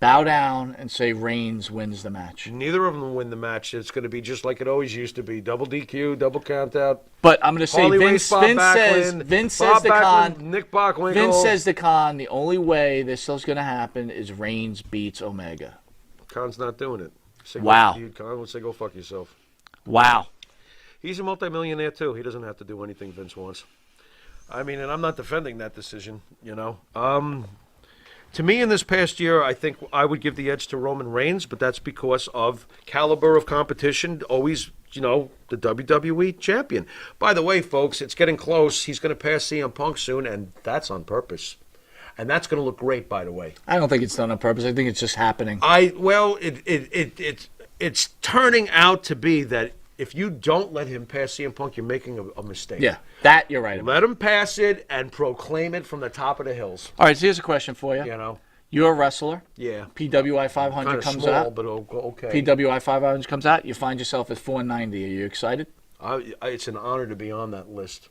bow down and say Reigns wins the match? Neither of them win the match. It's going to be just like it always used to be. Double DQ, double count out. But I'm going to say Harley Vince Race, Bob Backlund, says to Backlund, Khan, Nick Bockwinkel. Vince says to Khan, the only way this is going to happen is Reigns beats Omega. Khan's not doing it. Say, Wow. Khan would say, go fuck yourself. Wow. He's a multimillionaire, too. He doesn't have to do anything Vince wants. I mean, and I'm not defending that decision, you know. To me, in this past year, I think I would give the edge to Roman Reigns, but that's because of caliber of competition. Always, you know, the WWE champion. By the way, folks, it's getting close. He's going to pass CM Punk soon, and that's on purpose. And that's going to look great, by the way. I don't think it's done on purpose. I think it's just happening. It's turning out to be that if you don't let him pass CM Punk, you're making a mistake. Yeah, that you're right about. Let him pass it and proclaim it from the top of the hills. All right, so here's a question for you. You know? You're a wrestler. Yeah. PWI 500 Kind of comes small, out. but okay. PWI 500 comes out. You find yourself at 490. Are you excited? It's an honor to be on that list.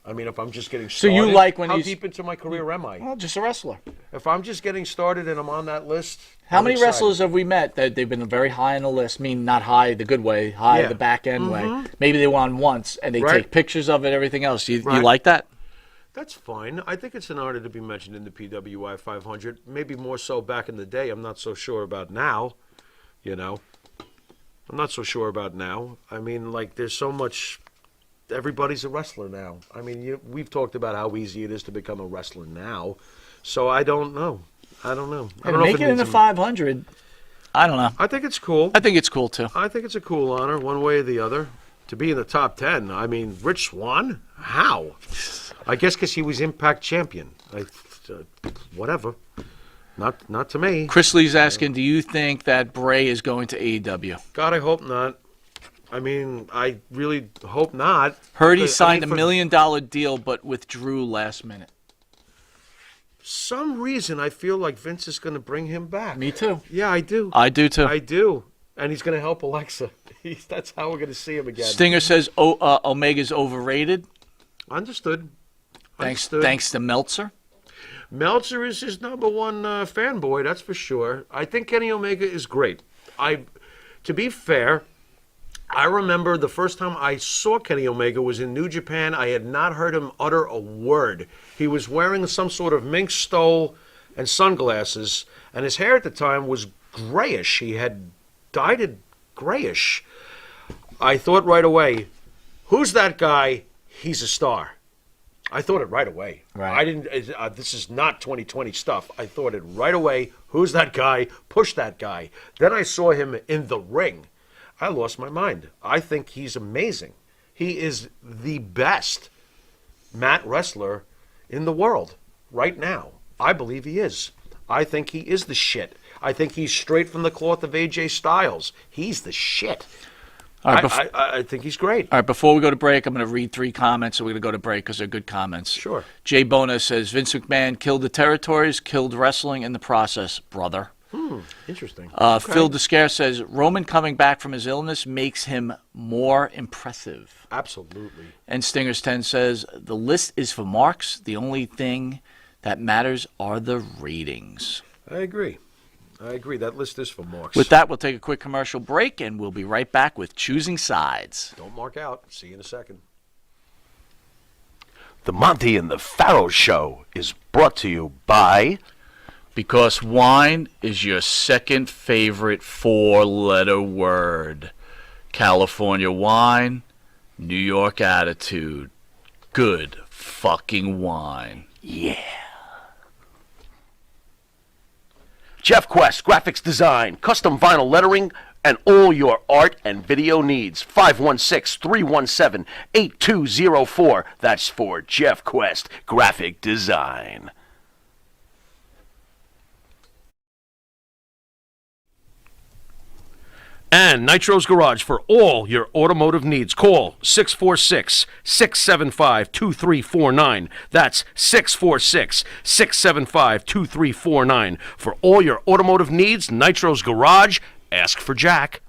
I mean, if I'm just getting So started, you like when how he's- deep into my career am I? Well, just a wrestler. If I'm just getting started and I'm on that list, How I'm many excited. wrestlers have we met that they've been very high on the list? I mean, not high the good way, high Yeah. the back end way. Maybe they were on once and they Right. take pictures of it, everything else. You Right. like that? That's fine. I think it's an honor to be mentioned in the PWI 500. Maybe more so back in the day. I'm not so sure about now. You know, I'm not so sure about now. I mean, like, there's so much. Everybody's a wrestler now. I mean, we've talked about how easy it is to become a wrestler now. So I don't know. I don't know. I don't know if Make it in means the 500. I don't know. I think it's cool. I think it's cool too. I think it's a cool honor, one way or the other. To be in the top 10, I mean, Rich Swann? How? I guess because he was Impact champion. Whatever. Not to me. Chris Lee's asking, do you think that Bray is going to AEW? God, I hope not. I mean, I really hope not. Heard he Because, signed I mean, $1 for million deal but withdrew last minute. some reason, I feel like Vince is going to bring him back. Me too. Yeah, I do. I do too. I do. And he's going to help Alexa. That's how we're going to see him again. Stinger says Omega's overrated. Understood. Thanks Understood. to Meltzer. Meltzer is his number one fanboy, that's for sure. I think Kenny Omega is great. To be fair, I remember the first time I saw Kenny Omega was in New Japan. I had not heard him utter a word. He was wearing some sort of mink stole and sunglasses, and his hair at the time was grayish. He had dyed it grayish. I thought right away, who's that guy? He's a star. I thought it right away. Right. I didn't. This is not 2020 stuff. I thought it right away. Who's that guy? Push that guy. Then I saw him in the ring. I lost my mind. I think he's amazing. He is the best mat wrestler in the world right now. I believe he is. I think he is the shit. I think he's straight from the cloth of AJ Styles. He's the shit. All right, I think he's great. All right, before we go to break, I'm going to read 3 comments, and we're going to go to break because they're good comments. Sure. Jay Bona says, Vince McMahon killed the territories, killed wrestling in the process, brother. Interesting. Phil Descare says, Roman coming back from his illness makes him more impressive. Absolutely. And Stingers 10 says, the list is for marks. The only thing that matters are the ratings. I agree. That list is for marks. With that, we'll take a quick commercial break, and we'll be right back with Choosing Sides. Don't mark out. See you in a second. The Monty and the Pharaoh Show is brought to you by... Because wine is your second favorite 4-letter word. California wine, New York attitude. Good fucking wine. Yeah. Jeff Quest, graphics design, custom vinyl lettering, and all your art and video needs. 516-317-8204. That's for Jeff Quest, graphic design. And Nitro's Garage for all your automotive needs. Call 646-675-2349. That's 646-675-2349. For all your automotive needs, Nitro's Garage. Ask for Jack.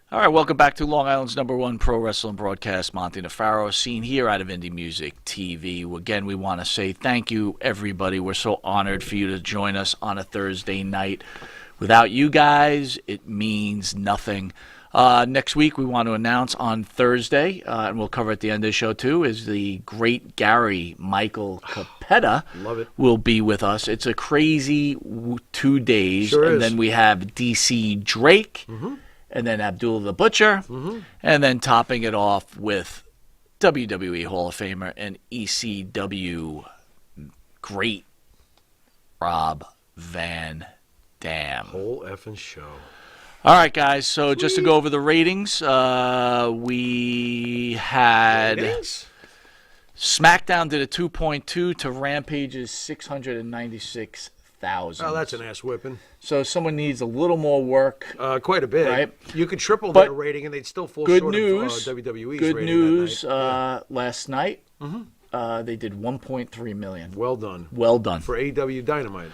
All right, welcome back to Long Island's #1 pro wrestling broadcast, Monty Nefaro, seen here out of Indie Music TV. Again, we want to say thank you, everybody. We're so honored for you to join us on a Thursday night. Without you guys, it means nothing. Next week, we want to announce on Thursday, and we'll cover at the end of the show too, is the great Gary Michael Capetta Love it. will be with us. It's a crazy 2 days. Sure and is. then we have DC Drake, and then Abdul the Butcher, and then topping it off with WWE Hall of Famer and ECW great Rob Van Dam. Whole effing show. All right, guys. So just to go over the ratings, we had SmackDown did a 2.2 to Rampage's 696,000. Oh, that's an ass whipping. So someone needs a little more work. Quite a bit. Right. You could triple But their rating, and they'd still fall Good short news. of WWE's Good rating news. that night. Last night, they did 1.3 million. Well done. Well done. For AEW Dynamite.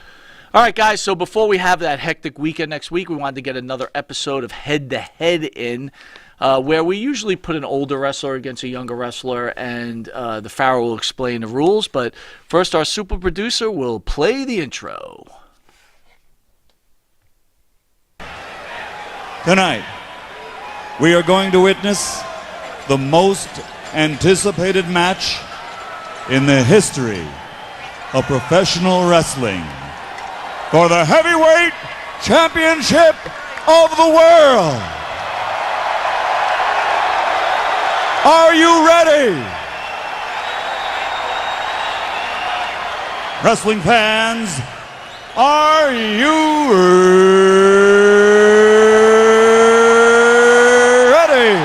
All right, guys, so before we have that hectic weekend next week, we wanted to get another episode of Head to Head in, where we usually put an older wrestler against a younger wrestler, and the Pharaoh will explain the rules. But first, our super producer will play the intro. Tonight, we are going to witness the most anticipated match in the history of professional wrestling for the heavyweight championship of the world. Are you ready? Wrestling fans, are you ready?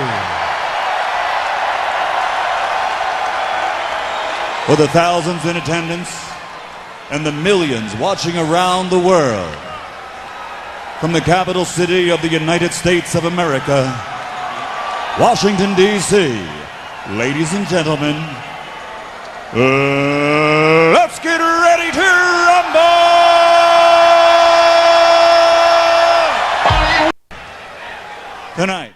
For the thousands in attendance and the millions watching around the world, from the capital city of the United States of America, Washington, D.C., ladies and gentlemen, let's get ready to rumble! Tonight.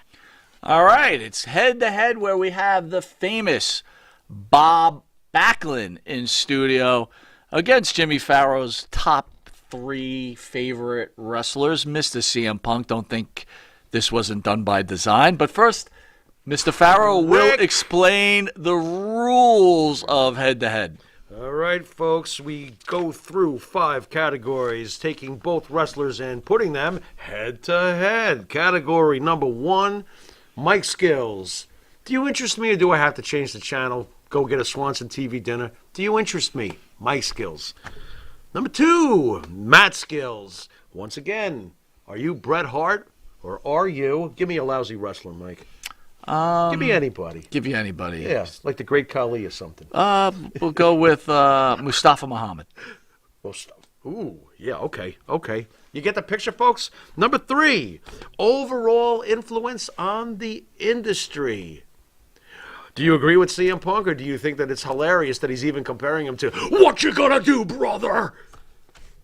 All right, it's Head to Head, where we have the famous Bob Backlund in studio against Jimmy Pharaoh's top 3 favorite wrestlers. Mr. CM Punk, don't think this wasn't done by design. But first, Mr. Pharaoh will explain the rules of Head to Head. All right, folks, we go through 5 categories, taking both wrestlers and putting them head to head. Category number 1, mic skills. Do you interest me, or do I have to change the channel, go get a Swanson TV dinner? Do you interest me? Mic skills. Number 2, mat skills. Once again, are you Bret Hart, or are you, give me a lousy wrestler, Mike. Give me anybody. Give you anybody. Yeah, like the Great Khali or something. We'll go with Mustafa Muhammad. Ooh, yeah, okay. You get the picture, folks? Number 3, overall influence on the industry. Do you agree with CM Punk, or do you think that it's hilarious that he's even comparing him to, what you gonna do, brother?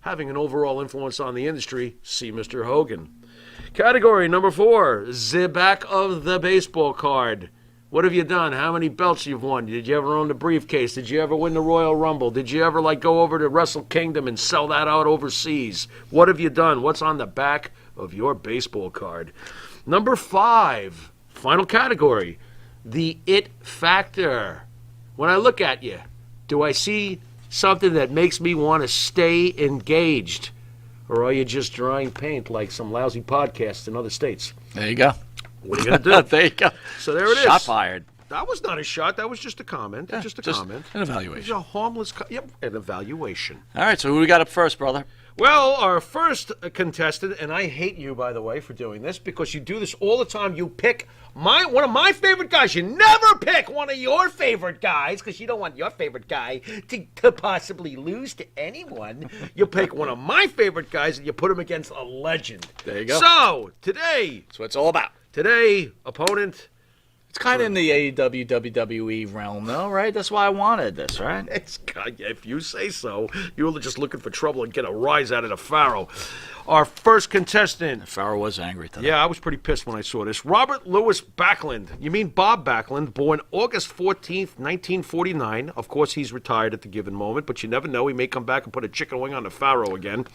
Having an overall influence on the industry, see Mr. Hogan. Category number 4, the back of the baseball card. What have you done? How many belts you've won? Did you ever own the briefcase? Did you ever win the Royal Rumble? Did you ever go over to Wrestle Kingdom and sell that out overseas? What have you done? What's on the back of your baseball card? Number 5, final category, the it factor. When I look at you, do I see something that makes me want to stay engaged? Or are you just drying paint like some lousy podcasts in other states? There you go. What are you going to do? There you go. So there it is. Shot fired. That was not a shot. That was just a comment. Yeah, just a just comment. an It was evaluation. a harmless. An evaluation. All right, so who we got up first, brother? Well, our first contestant, and I hate you, by the way, for doing this because you do this all the time. You pick one of my favorite guys. You never pick one of your favorite guys because you don't want your favorite guy to possibly lose to anyone. You pick one of my favorite guys and you put him against a legend. There you go. So, today, That's what it's all about. opponent... It's kind of in the AEW, WWE realm, though, right? That's why I wanted this, right? If you say so, you were just looking for trouble and get a rise out of the Pharaoh. Our first contestant. Farrell was angry today. Yeah, I was pretty pissed when I saw this. Robert Louis Backlund. You mean Bob Backlund, born August 14th, 1949. Of course, he's retired at the given moment, but you never know. He may come back and put a chicken wing on the Pharaoh again.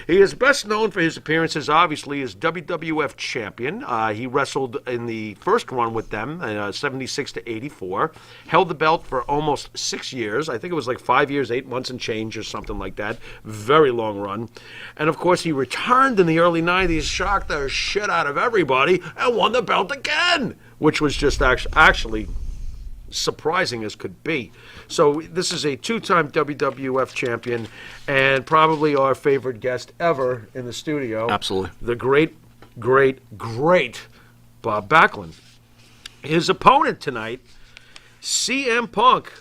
He is best known for his appearances, obviously, as WWF champion. He wrestled in the first run with them, 76 to 84. Held the belt for almost 6 years. I think it was like 5 years, 8 months and change or something like that. Very long run. And, of course, he returned in the early 90s, shocked the shit out of everybody, and won the belt again, which was just actually surprising as could be. So this is a two-time WWF champion and probably our favorite guest ever in the studio. Absolutely. The great, great, great Bob Backlund. His opponent tonight, CM Punk.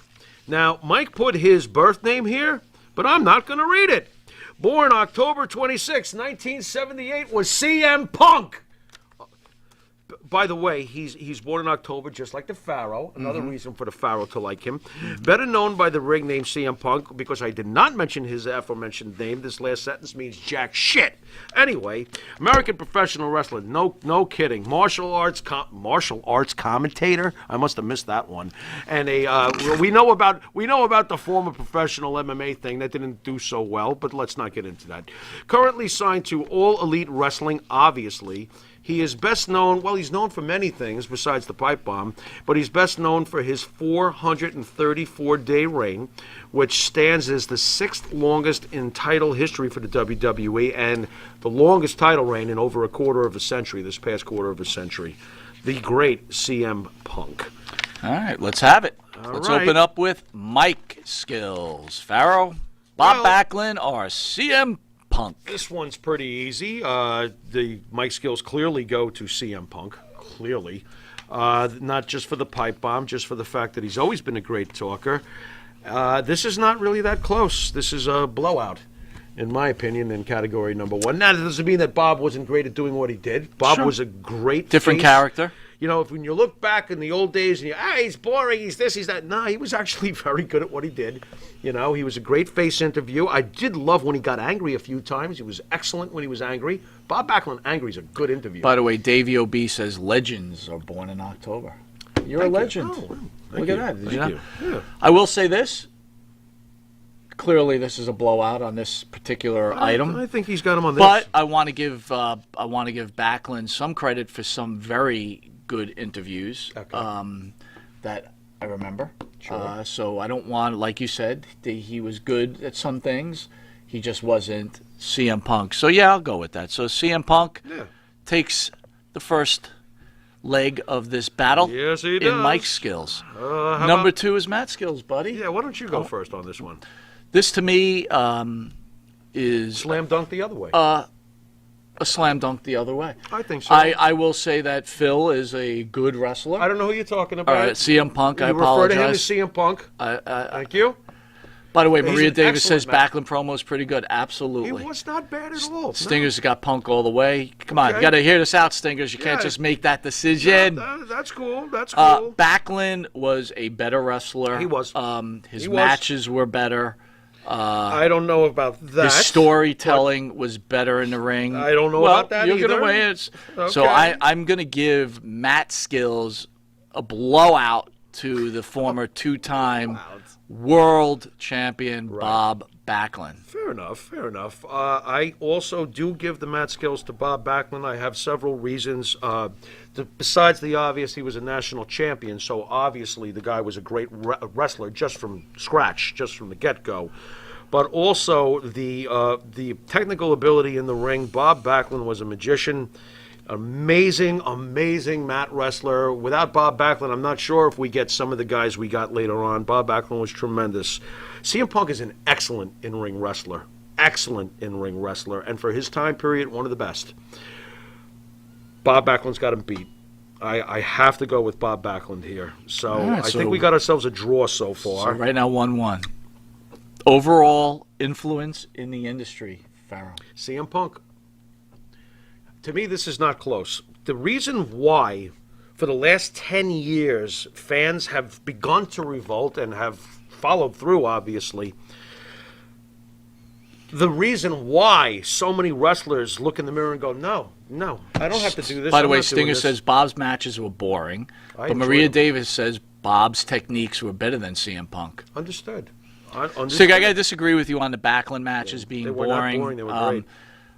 Now, Mike put his birth name here, but I'm not going to read it. Born October 26, 1978, was CM Punk. By the way, he's born in October, just like the Pharaoh. Another reason for the Pharaoh to like him. Better known by the ring name CM Punk, because I did not mention his aforementioned name. This last sentence means jack shit. Anyway, American professional wrestler, no kidding. Martial arts commentator. I must have missed that one. And we know about the former professional MMA thing that didn't do so well, but let's not get into that. Currently signed to All Elite Wrestling, obviously. He is best known, well, he's known for many things besides the pipe bomb, but he's best known for his 434-day reign, which stands as the 6th longest in title history for the WWE and the longest title reign in over a quarter of a century, this past quarter of a century. The great CM Punk. All right, let's have it. Let's right. open up with mic skills. Farrell, Bob Backlund, or CM Punk. This one's pretty easy. The mic skills clearly go to CM Punk. Clearly. Not just for the pipe bomb, just for the fact that he's always been a great talker. This is not really that close. This is a blowout, in my opinion, in category number one. Now, that doesn't mean that Bob wasn't great at doing what he did. Bob was a great Different face. character. You know, when you look back in the old days and he's boring, he's this, he's that. No, he was actually very good at what he did. You know, he was a great face interview. I did love when he got angry a few times. He was excellent when he was angry. Bob Backlund angry is a good interview. By the way, Davey O.B. says legends are born in October. You're a legend. Look at that. Did you know? Yeah. I will say this. Clearly, this is a blowout on this particular item. I think he's got him on this. But I want to give Backlund some credit for some very good interviews that I remember. Sure. So I don't want, like you said, he was good at some things. He just wasn't CM Punk. So yeah, I'll go with that. So CM Punk takes the first leg of this battle. Yes, he in does. Mike skills. How Number about- 2 is Matt skills, buddy. Yeah, why don't you go first on this one? This to me is Slam dunk the other way. a slam dunk the other way. I think so. I will say that Phil is a good wrestler. I don't know who you're talking All about. right, CM Punk, I you refer to him as apologize. CM Punk. Thank you. By the way, He's Maria an Davis says excellent Backlund promo is pretty good. He Absolutely. was not bad at all. Stingers got Punk all the way. Come on, you Okay. got to hear this out, Stingers. You can't Yeah. just make that decision. No, that's cool. That's cool. Backlund was a better wrestler. He was. His He was. matches were better. I don't know about that. His storytelling was better in the ring. I don't know well, about that you're either. gonna weigh it. So Okay. I'm going to give Matt Skills a blowout to the former two-time world champion Bob Backlund. Fair enough, fair enough. I also do give the mat skills to Bob Backlund. I have several reasons. Besides the obvious, he was a national champion, so obviously the guy was a great wrestler just from scratch, just from the get-go. But also the technical ability in the ring. Bob Backlund was a magician. Amazing, amazing mat wrestler. Without Bob Backlund, I'm not sure if we get some of the guys we got later on. Bob Backlund was tremendous. CM Punk is an excellent in-ring wrestler. Excellent in-ring wrestler. And for his time period, one of the best. Bob Backlund's got him beat. I have to go with Bob Backlund here. So right, I so- think we got ourselves a draw so far. So right now, 1-1. Overall influence in the industry, Farrell. CM Punk. To me, this is not close. The reason why, for the last 10 years, fans have begun to revolt and have followed through, obviously. The reason why so many wrestlers look in the mirror and go, no, I don't have to do this. By the I'm way, not doing Stinger this." says Bob's matches were boring, I but enjoyed Maria them. Davis says Bob's techniques were better than CM Punk. Understood. Stinger, I got to disagree with you on the Backlund matches being They were not boring. boring. They were great.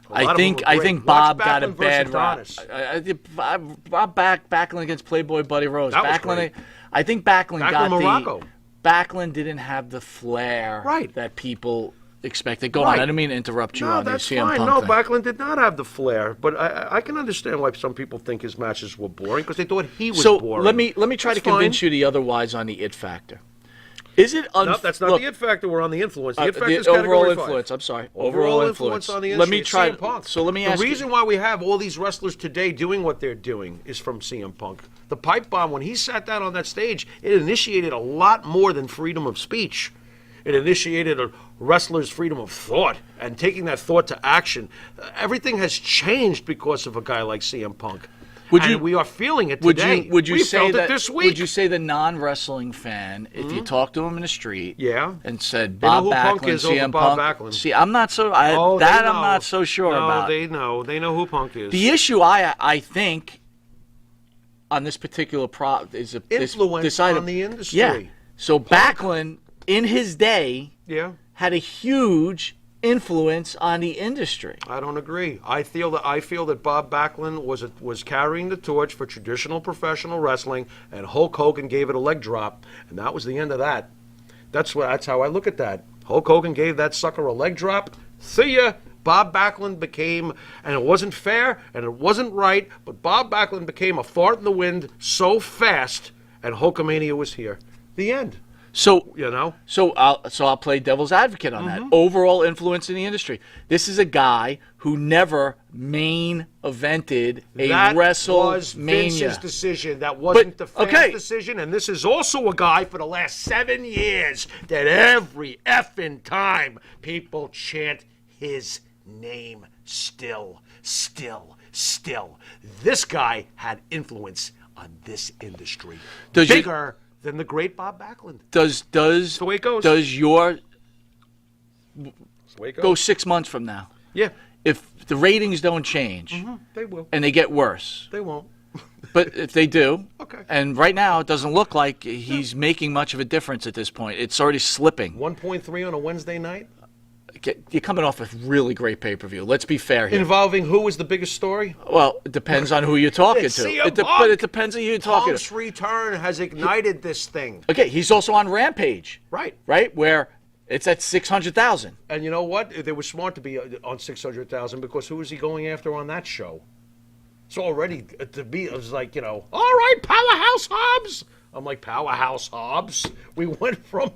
A lot I of them think were I great. think Watch Bob got a Backlund bad versus rap. Adonis. Bob Backlund against Playboy Buddy Rose. That was Backlund, great. I think Backlund Backlund got Morocco. the. Backlund didn't have the flair Right. that people expected. Go Right. on. I didn't mean to interrupt you No, on the that's CM fine. Punk No, thing. Backlund did not have the flair, but I can understand why some people think his matches were boring because they thought he was So boring. let me try That's to convince fine. you the otherwise on the it factor. Is it No, that's not look, the it factor. We're on the influence. The it factor the is overall category 5. influence. I'm sorry. Overall influence on the industry. Let me It's try. CM Punk. So let me The ask reason why we have all these wrestlers today doing what they're doing is from CM Punk. The pipe bomb, when he sat down on that stage, it initiated a lot more than freedom of speech. It initiated a wrestler's freedom of thought and taking that thought to action. Everything has changed because of a guy like CM Punk. And we are feeling it today. Would you we say felt that? it this week. Would you say the non-wrestling fan, if you talked to him in the street, Yeah. and said They know Bob who Backlund, Punk is over CM Bob Punk? Backlund. See, I'm not so. I'm Oh, they not know. so sure no, about. they know. They know who Punk is. The issue I think on this particular is Influence this item. on the industry. Yeah. So Backlund in his day Yeah. had a huge influence on the industry. I don't agree. I feel that Bob Backlund was carrying the torch for traditional professional wrestling, and Hulk Hogan gave it a leg drop, and that was the end of that. That's how I look at that. Hulk Hogan gave that sucker a leg drop. See ya. Bob Backlund became, and it wasn't fair and it wasn't right, but Bob Backlund became a fart in the wind so fast, and Hulkamania was here. The end. So You know. So I'll play devil's advocate on that. Overall influence in the industry. This is a guy who never main evented a That was WrestleMania. Vince's decision. That wasn't the fans' okay. decision. And this is also a guy for the last 7 years that every effing time people chant his name still. This guy had influence on this industry. Bigger than the great Bob Backlund. Does the way it goes. Does your That's the way it goes. go 6 months from now? Yeah, If the ratings don't change they will. and they get worse, They won't. but if they do, Okay. and right now it doesn't look like he's making much of a difference at this point. It's already slipping. 1.3 on a Wednesday night? You're coming off a really great pay-per-view. Let's be fair here. Involving who was the biggest story? Well, it depends on who you're talking It's to. CM But Punk. it depends on who you're talking Punk's to. return has ignited this thing. Okay, he's also on Rampage, Right. where it's at 600,000. And you know what? They were smart to be on 600,000 because who was he going after on that show? So already to be, it was like, all right, Powerhouse Hobbs. I'm like, Powerhouse Hobbs? We went from...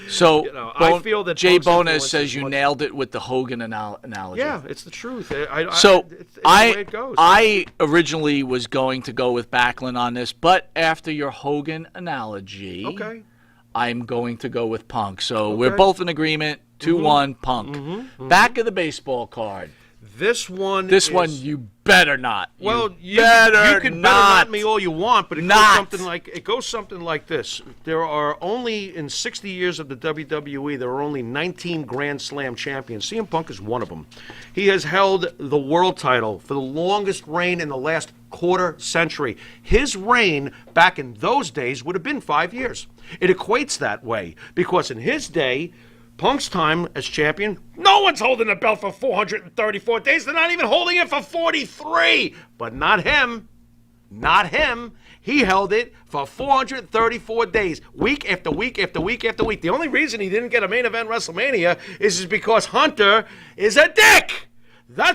So I feel that Jay Punk's Bonas influence says is you much- nailed it with the Hogan analogy. Yeah, it's the truth. So it's the way it goes. I originally was going to go with Backlund on this, but after your Hogan analogy, Okay. I'm going to go with Punk. So we're Okay. both in agreement. 2-1 Punk. Back of the baseball card. This one You better not. Well, you you can not me all you want, but it goes something like this. There are only, in 60 years of the WWE, there are only 19 Grand Slam champions. CM Punk is one of them. He has held the world title for the longest reign in the last quarter century. His reign back in those days would have been 5 years. It equates that way because in his day, Punk's time as champion, no one's holding the belt for 434 days. They're not even holding it for 43. But not him. Not him. He held it for 434 days, week after week after week after week. The only reason he didn't get a main event WrestleMania is because Hunter is a dick.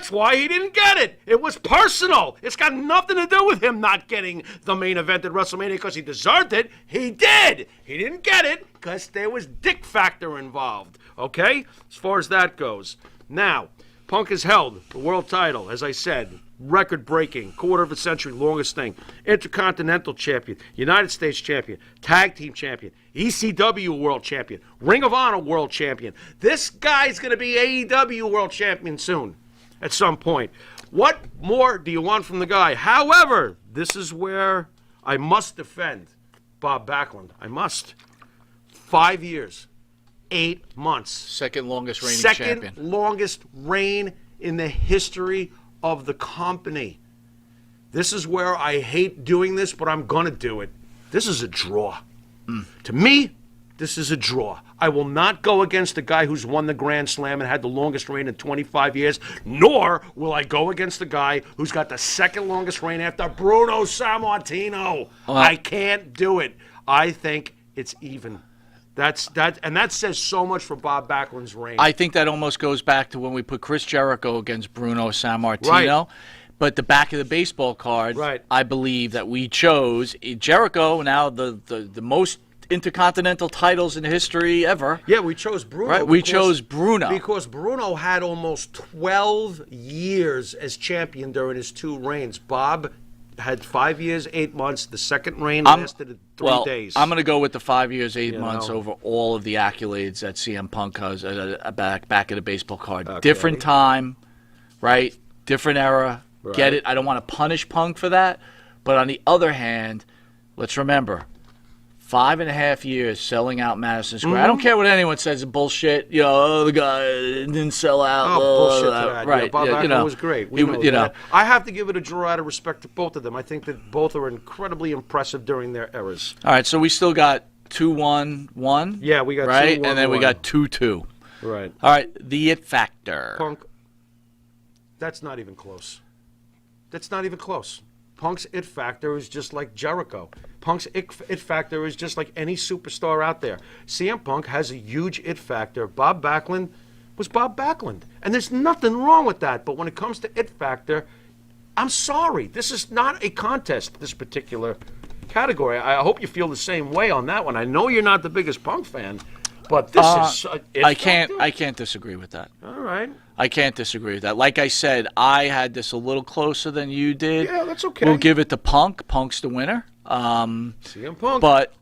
That's why he didn't get it. It was personal. It's got nothing to do with him not getting the main event at WrestleMania because he deserved it. He did. He didn't get it because there was dick factor involved. Okay? As far as that goes. Now, Punk has held the world title, as I said, record-breaking, quarter of a century, longest thing. Intercontinental champion, United States champion, tag team champion, ECW world champion, Ring of Honor world champion. This guy's going to be AEW world champion soon, at some point. What more do you want from the guy? However, this is where I must defend Bob Backlund. I must. 5 years, 8 months. Second longest reigning Second champion. longest reign in the history of the company. This is where I hate doing this, but I'm going to do it. This is a draw. To me, this is a draw. I will not go against the guy who's won the Grand Slam and had the longest reign in 25 years, nor will I go against the guy who's got the second longest reign after Bruno Sammartino. I can't do it. I think it's even. And that says so much for Bob Backlund's reign. I think that almost goes back to when we put Chris Jericho against Bruno Sammartino. Right. But the back of the baseball card, Right. I believe that we chose Jericho, now the most intercontinental titles in history ever. Yeah, we chose Bruno. Right, we chose Bruno. Because Bruno had almost 12 years as champion during his 2 reigns. Bob had 5 years, 8 months. The second reign lasted 3 days. I'm going to go with the 5 years, 8 months know. over all of the accolades that CM Punk has back of the baseball card. Okay. Different time, right? Different era. Right. Get it? I don't want to punish Punk for that. But on the other hand, let's remember, 5.5 years selling out Madison Square. I don't care what anyone says. It's bullshit. You know, the guy didn't sell out. Bullshit to that. Right. Yeah, Bob Backlund was great. We know that. I have to give it a draw out of respect to both of them. I think that both are incredibly impressive during their eras. All right, so we still got 2-1-1. Yeah, we got right, 2-1-1. and then we got 2-2. Right. All right, the It Factor. Punk. That's not even close. That's not even close. Punk's It Factor is just like Jericho. Punk's It Factor is just like any superstar out there. CM Punk has a huge It Factor. Bob Backlund was Bob Backlund. And there's nothing wrong with that. But when it comes to It Factor, I'm sorry. This is not a contest, this particular category. I hope you feel the same way on that one. I know you're not the biggest Punk fan, but this is It Factor. I can't disagree with that. All right. I can't disagree with that. Like I said, I had this a little closer than you did. Yeah, that's okay. We'll give it to Punk. Punk's the winner. CM Punk. But,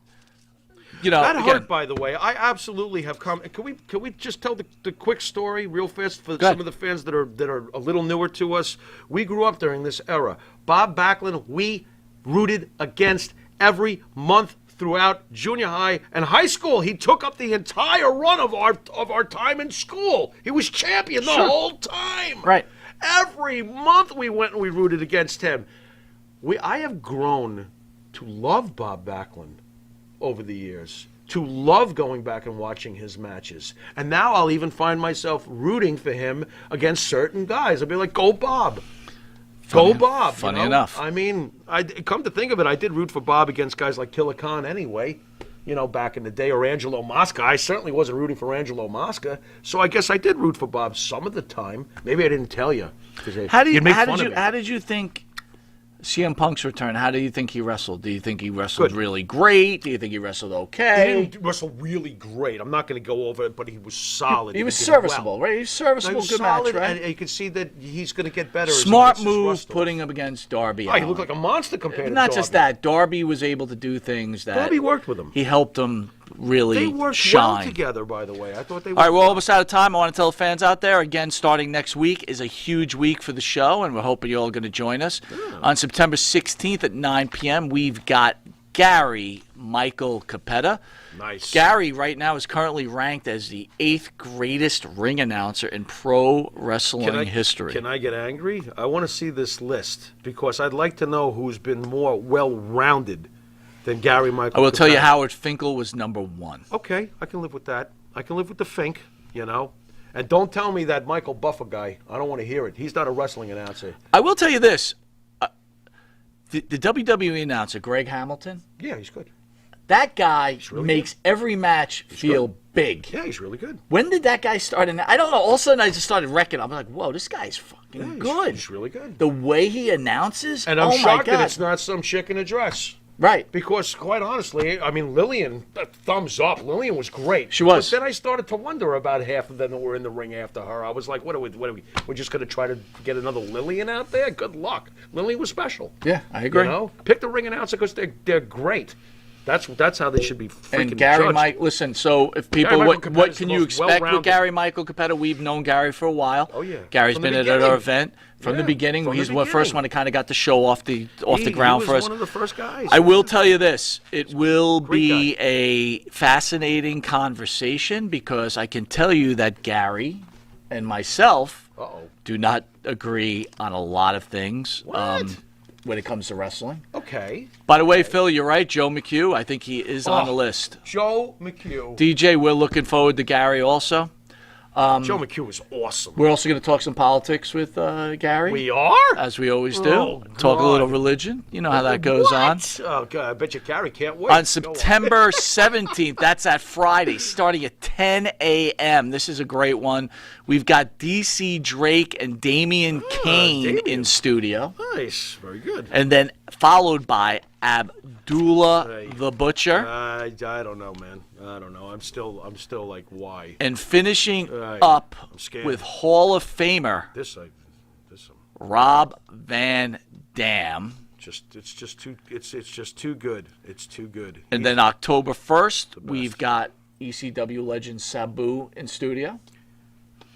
you know, that again, hurt, by the way. I absolutely have come. Can we just tell the quick story real fast for some of the fans that are a little newer to us? We grew up during this era. Bob Backlund, we rooted against every month throughout junior high and high school. He took up the entire run of our time in school. He was champion the whole time. Right. Every month we went and we rooted against him. I have grown to love Bob Backlund over the years, to love going back and watching his matches. And now I'll even find myself rooting for him against certain guys. I'll be like, go Bob. Go Bob. Funny enough. I mean, come to think of it, I did root for Bob against guys like Killer Khan anyway, back in the day, or Angelo Mosca. I certainly wasn't rooting for Angelo Mosca, so I guess I did root for Bob some of the time. Maybe I didn't tell you. How did you think CM Punk's return, how do you think he wrestled? Do you think he wrestled really great? Do you think he wrestled okay? He didn't wrestle really great. I'm not going to go over it, but he was solid. He was serviceable, right? He was serviceable, good solid, match, right? And you can see that he's going to get better. Smart move putting him against Darby. Oh, he looked like a monster compared to Not Darby. just that. Darby was able to do things that... Darby worked with him. He helped him really shine. They worked well together, by the way. I thought they All right, we're almost out of time. I want to tell the fans out there, again, starting next week is a huge week for the show, and we're hoping you're all going to join us. Yeah. On September 16th at 9 p.m., we've got Gary Michael Capetta. Nice. Gary right now is currently ranked as the 8th greatest ring announcer in pro wrestling history. Can I get angry? I want to see this list because I'd like to know who's been more well-rounded than Gary Michael. I will tell you Howard Finkel was number 1. Okay, I can live with that. I can live with the Fink, And don't tell me that Michael Buffer guy. I don't want to hear it. He's not a wrestling announcer. I will tell you this. The WWE announcer, Greg Hamilton. Yeah, he's good. That guy really makes every match feel big. Yeah, he's really good. When did that guy start? And I don't know. All of a sudden, I just started wrecking. I'm like, whoa, this guy's fucking Yeah, good. He's really good. The way he announces. And I'm oh shocked my God. that it's not some chick in a dress. Right. Because, quite honestly, I mean, Lillian, thumbs up. Lillian was great. She was. But then I started to wonder about half of them that were in the ring after her. I was like, what are we? We're just going to try to get another Lillian out there? Good luck. Lillian was special. Yeah, I agree. You know? Pick the ring announcer because they're great. That's how they should be freaking And Gary judged. Mike, listen, so if people, Gary Michael what Capetta's can the you most expect with well-rounded. Gary Michael Capetta? We've known Gary for a while. Oh, yeah. Gary's From the been at our beginning. event from the Yeah, beginning. from the He's the first beginning. one to kind of got the show off the ground he for was us. one of the first guys. I will tell you this. It will Great be guy. a fascinating conversation because I can tell you that Gary and myself Uh-oh. do not agree on a lot of things What? when it comes to wrestling. Okay. By the way, Phil, you're right. Joe McHugh, I think he is on Oh. the list. Joe McHugh. DJ, we're looking forward to Gary also. Joe McHugh was awesome. We're also going to talk some politics with Gary. We are? As we always do. Oh, Talk a God. little religion. You know how that goes on. What? Oh, God, I bet you Gary can't wait. On Go September 17th, that's that Friday, starting at 10 a.m. This is a great one. We've got DC Drake and Damian Kane Damian. in studio. Nice. Very good. And then followed by Abdullah Hey. the Butcher. I don't know, man. I don't know. I'm still like, why? And finishing Right. up I'm scared. with Hall of Famer This Rob Van Dam. it's just too good. It's too good. And then October 1st, we've got ECW legend Sabu in studio.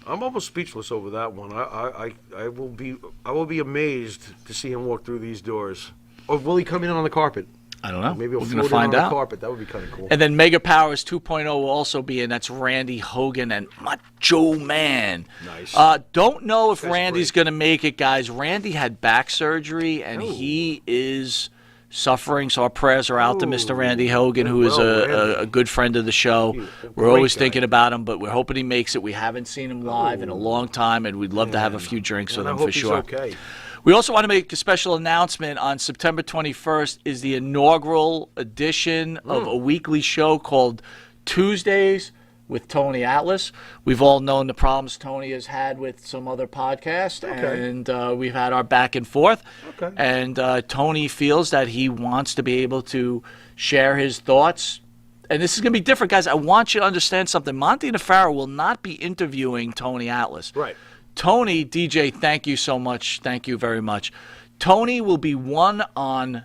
I'm almost speechless over that one. I will be amazed to see him walk through these doors. Or will he come in on the carpet? I don't know. Maybe he'll We're float going to in find on out. the carpet. That would be kind of cool. And then Mega Powers 2.0 will also be in. That's Randy Hogan and Macho Man. Nice. Don't know if That's Randy's great. going to make it, guys. Randy had back surgery, and he is suffering. So our prayers are out to Mr. Randy Hogan, who is Well, a good friend of the show. a We're great always guy. thinking about him, but we're hoping he makes it. We haven't seen him live in a long time, and we'd love to have a few drinks And with I him hope for he's sure. okay. We also want to make a special announcement. On September 21st is the inaugural edition of a weekly show called Tuesdays with Tony Atlas. We've all known the problems Tony has had with some other podcasts, and we've had our back and forth. Okay. And Tony feels that he wants to be able to share his thoughts. And this is going to be different, guys. I want you to understand something. Monty Nefaro will not be interviewing Tony Atlas. Right. Tony, DJ, thank you so much. Thank you very much. Tony will be one on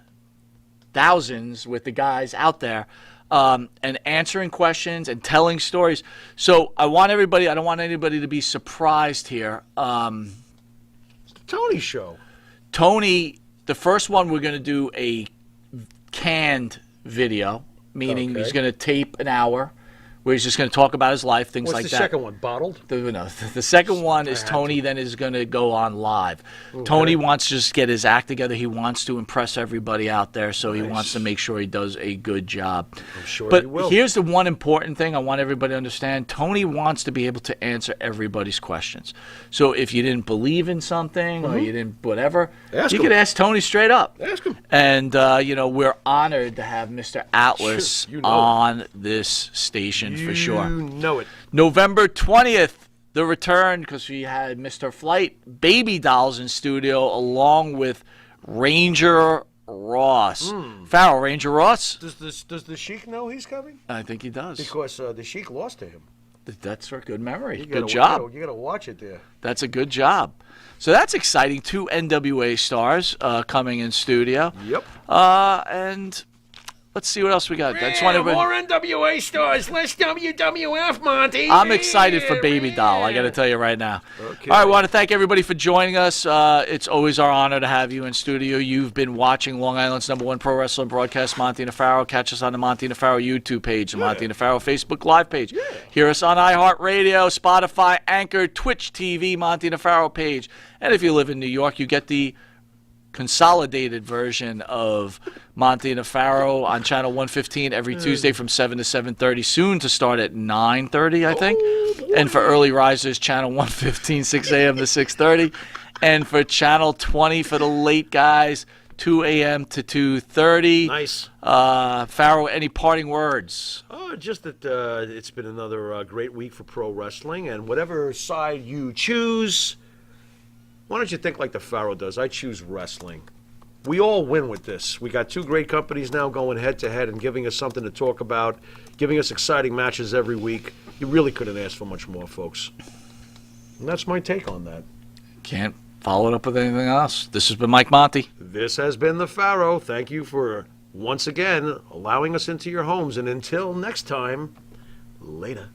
thousands with the guys out there and answering questions and telling stories. So I don't want anybody to be surprised here. Tony show. Tony, the first one, we're going to do a canned video, meaning Okay. he's going to tape an hour where he's just going to talk about his life, things What's like the that. second one? Bottled? The second one is Tony then is going to go on live. Tony wants to just get his act together. He wants to impress everybody out there, so he wants to make sure he does a good job. I'm sure But he will. here's the one important thing I want everybody to understand. Tony wants to be able to answer everybody's questions. So if you didn't believe in something or you didn't whatever, Ask you him. could ask Tony straight up. Ask him. And, we're honored to have Mr. Atlas You know it. on this station for sure. You know it. November 20th, the return, because we had Mr. Flight Baby Dolls in studio along with Ranger Ross. Farrell, Ranger Ross? Does the Sheik know he's coming? I think he does. Because the Sheik lost to him. That's a good memory. You Good gotta- job. You got to watch it there. That's a good job. So that's exciting. 2 NWA stars coming in studio. Yep. And let's see what else we got. I just want everybody- more NWA stars. Less WWF, Monty. I'm excited for Baby Doll. I got to tell you right now. Okay. All right, I want to thank everybody for joining us. It's always our honor to have you in studio. You've been watching Long Island's #1 pro wrestling broadcast, Monty Nefaro. Catch us on the Monty Nefaro YouTube page, the Monty Nefaro Facebook Live page. Hear us on iHeartRadio, Spotify, Anchor, Twitch TV, Monty Nefaro page. And if you live in New York, you get the consolidated version of Monty and on channel 115 every Tuesday from 7 to 7:30, soon to start at 9:30, I think. And for early risers, channel 115 6 a.m. to 6:30, and for channel 20 for the late guys, 2 a.m. to 2:30. Nice. Pharaoh, any parting words? Oh, just that it's been another great week for pro wrestling, and whatever side you choose, why don't you think like the Pharaoh does? I choose wrestling. We all win with this. We got two great companies now going head-to-head and giving us something to talk about, giving us exciting matches every week. You really couldn't ask for much more, folks. And that's my take on that. Can't follow it up with anything else. This has been Mike Monty. This has been the Pharaoh. Thank you for, once again, allowing us into your homes. And until next time, later.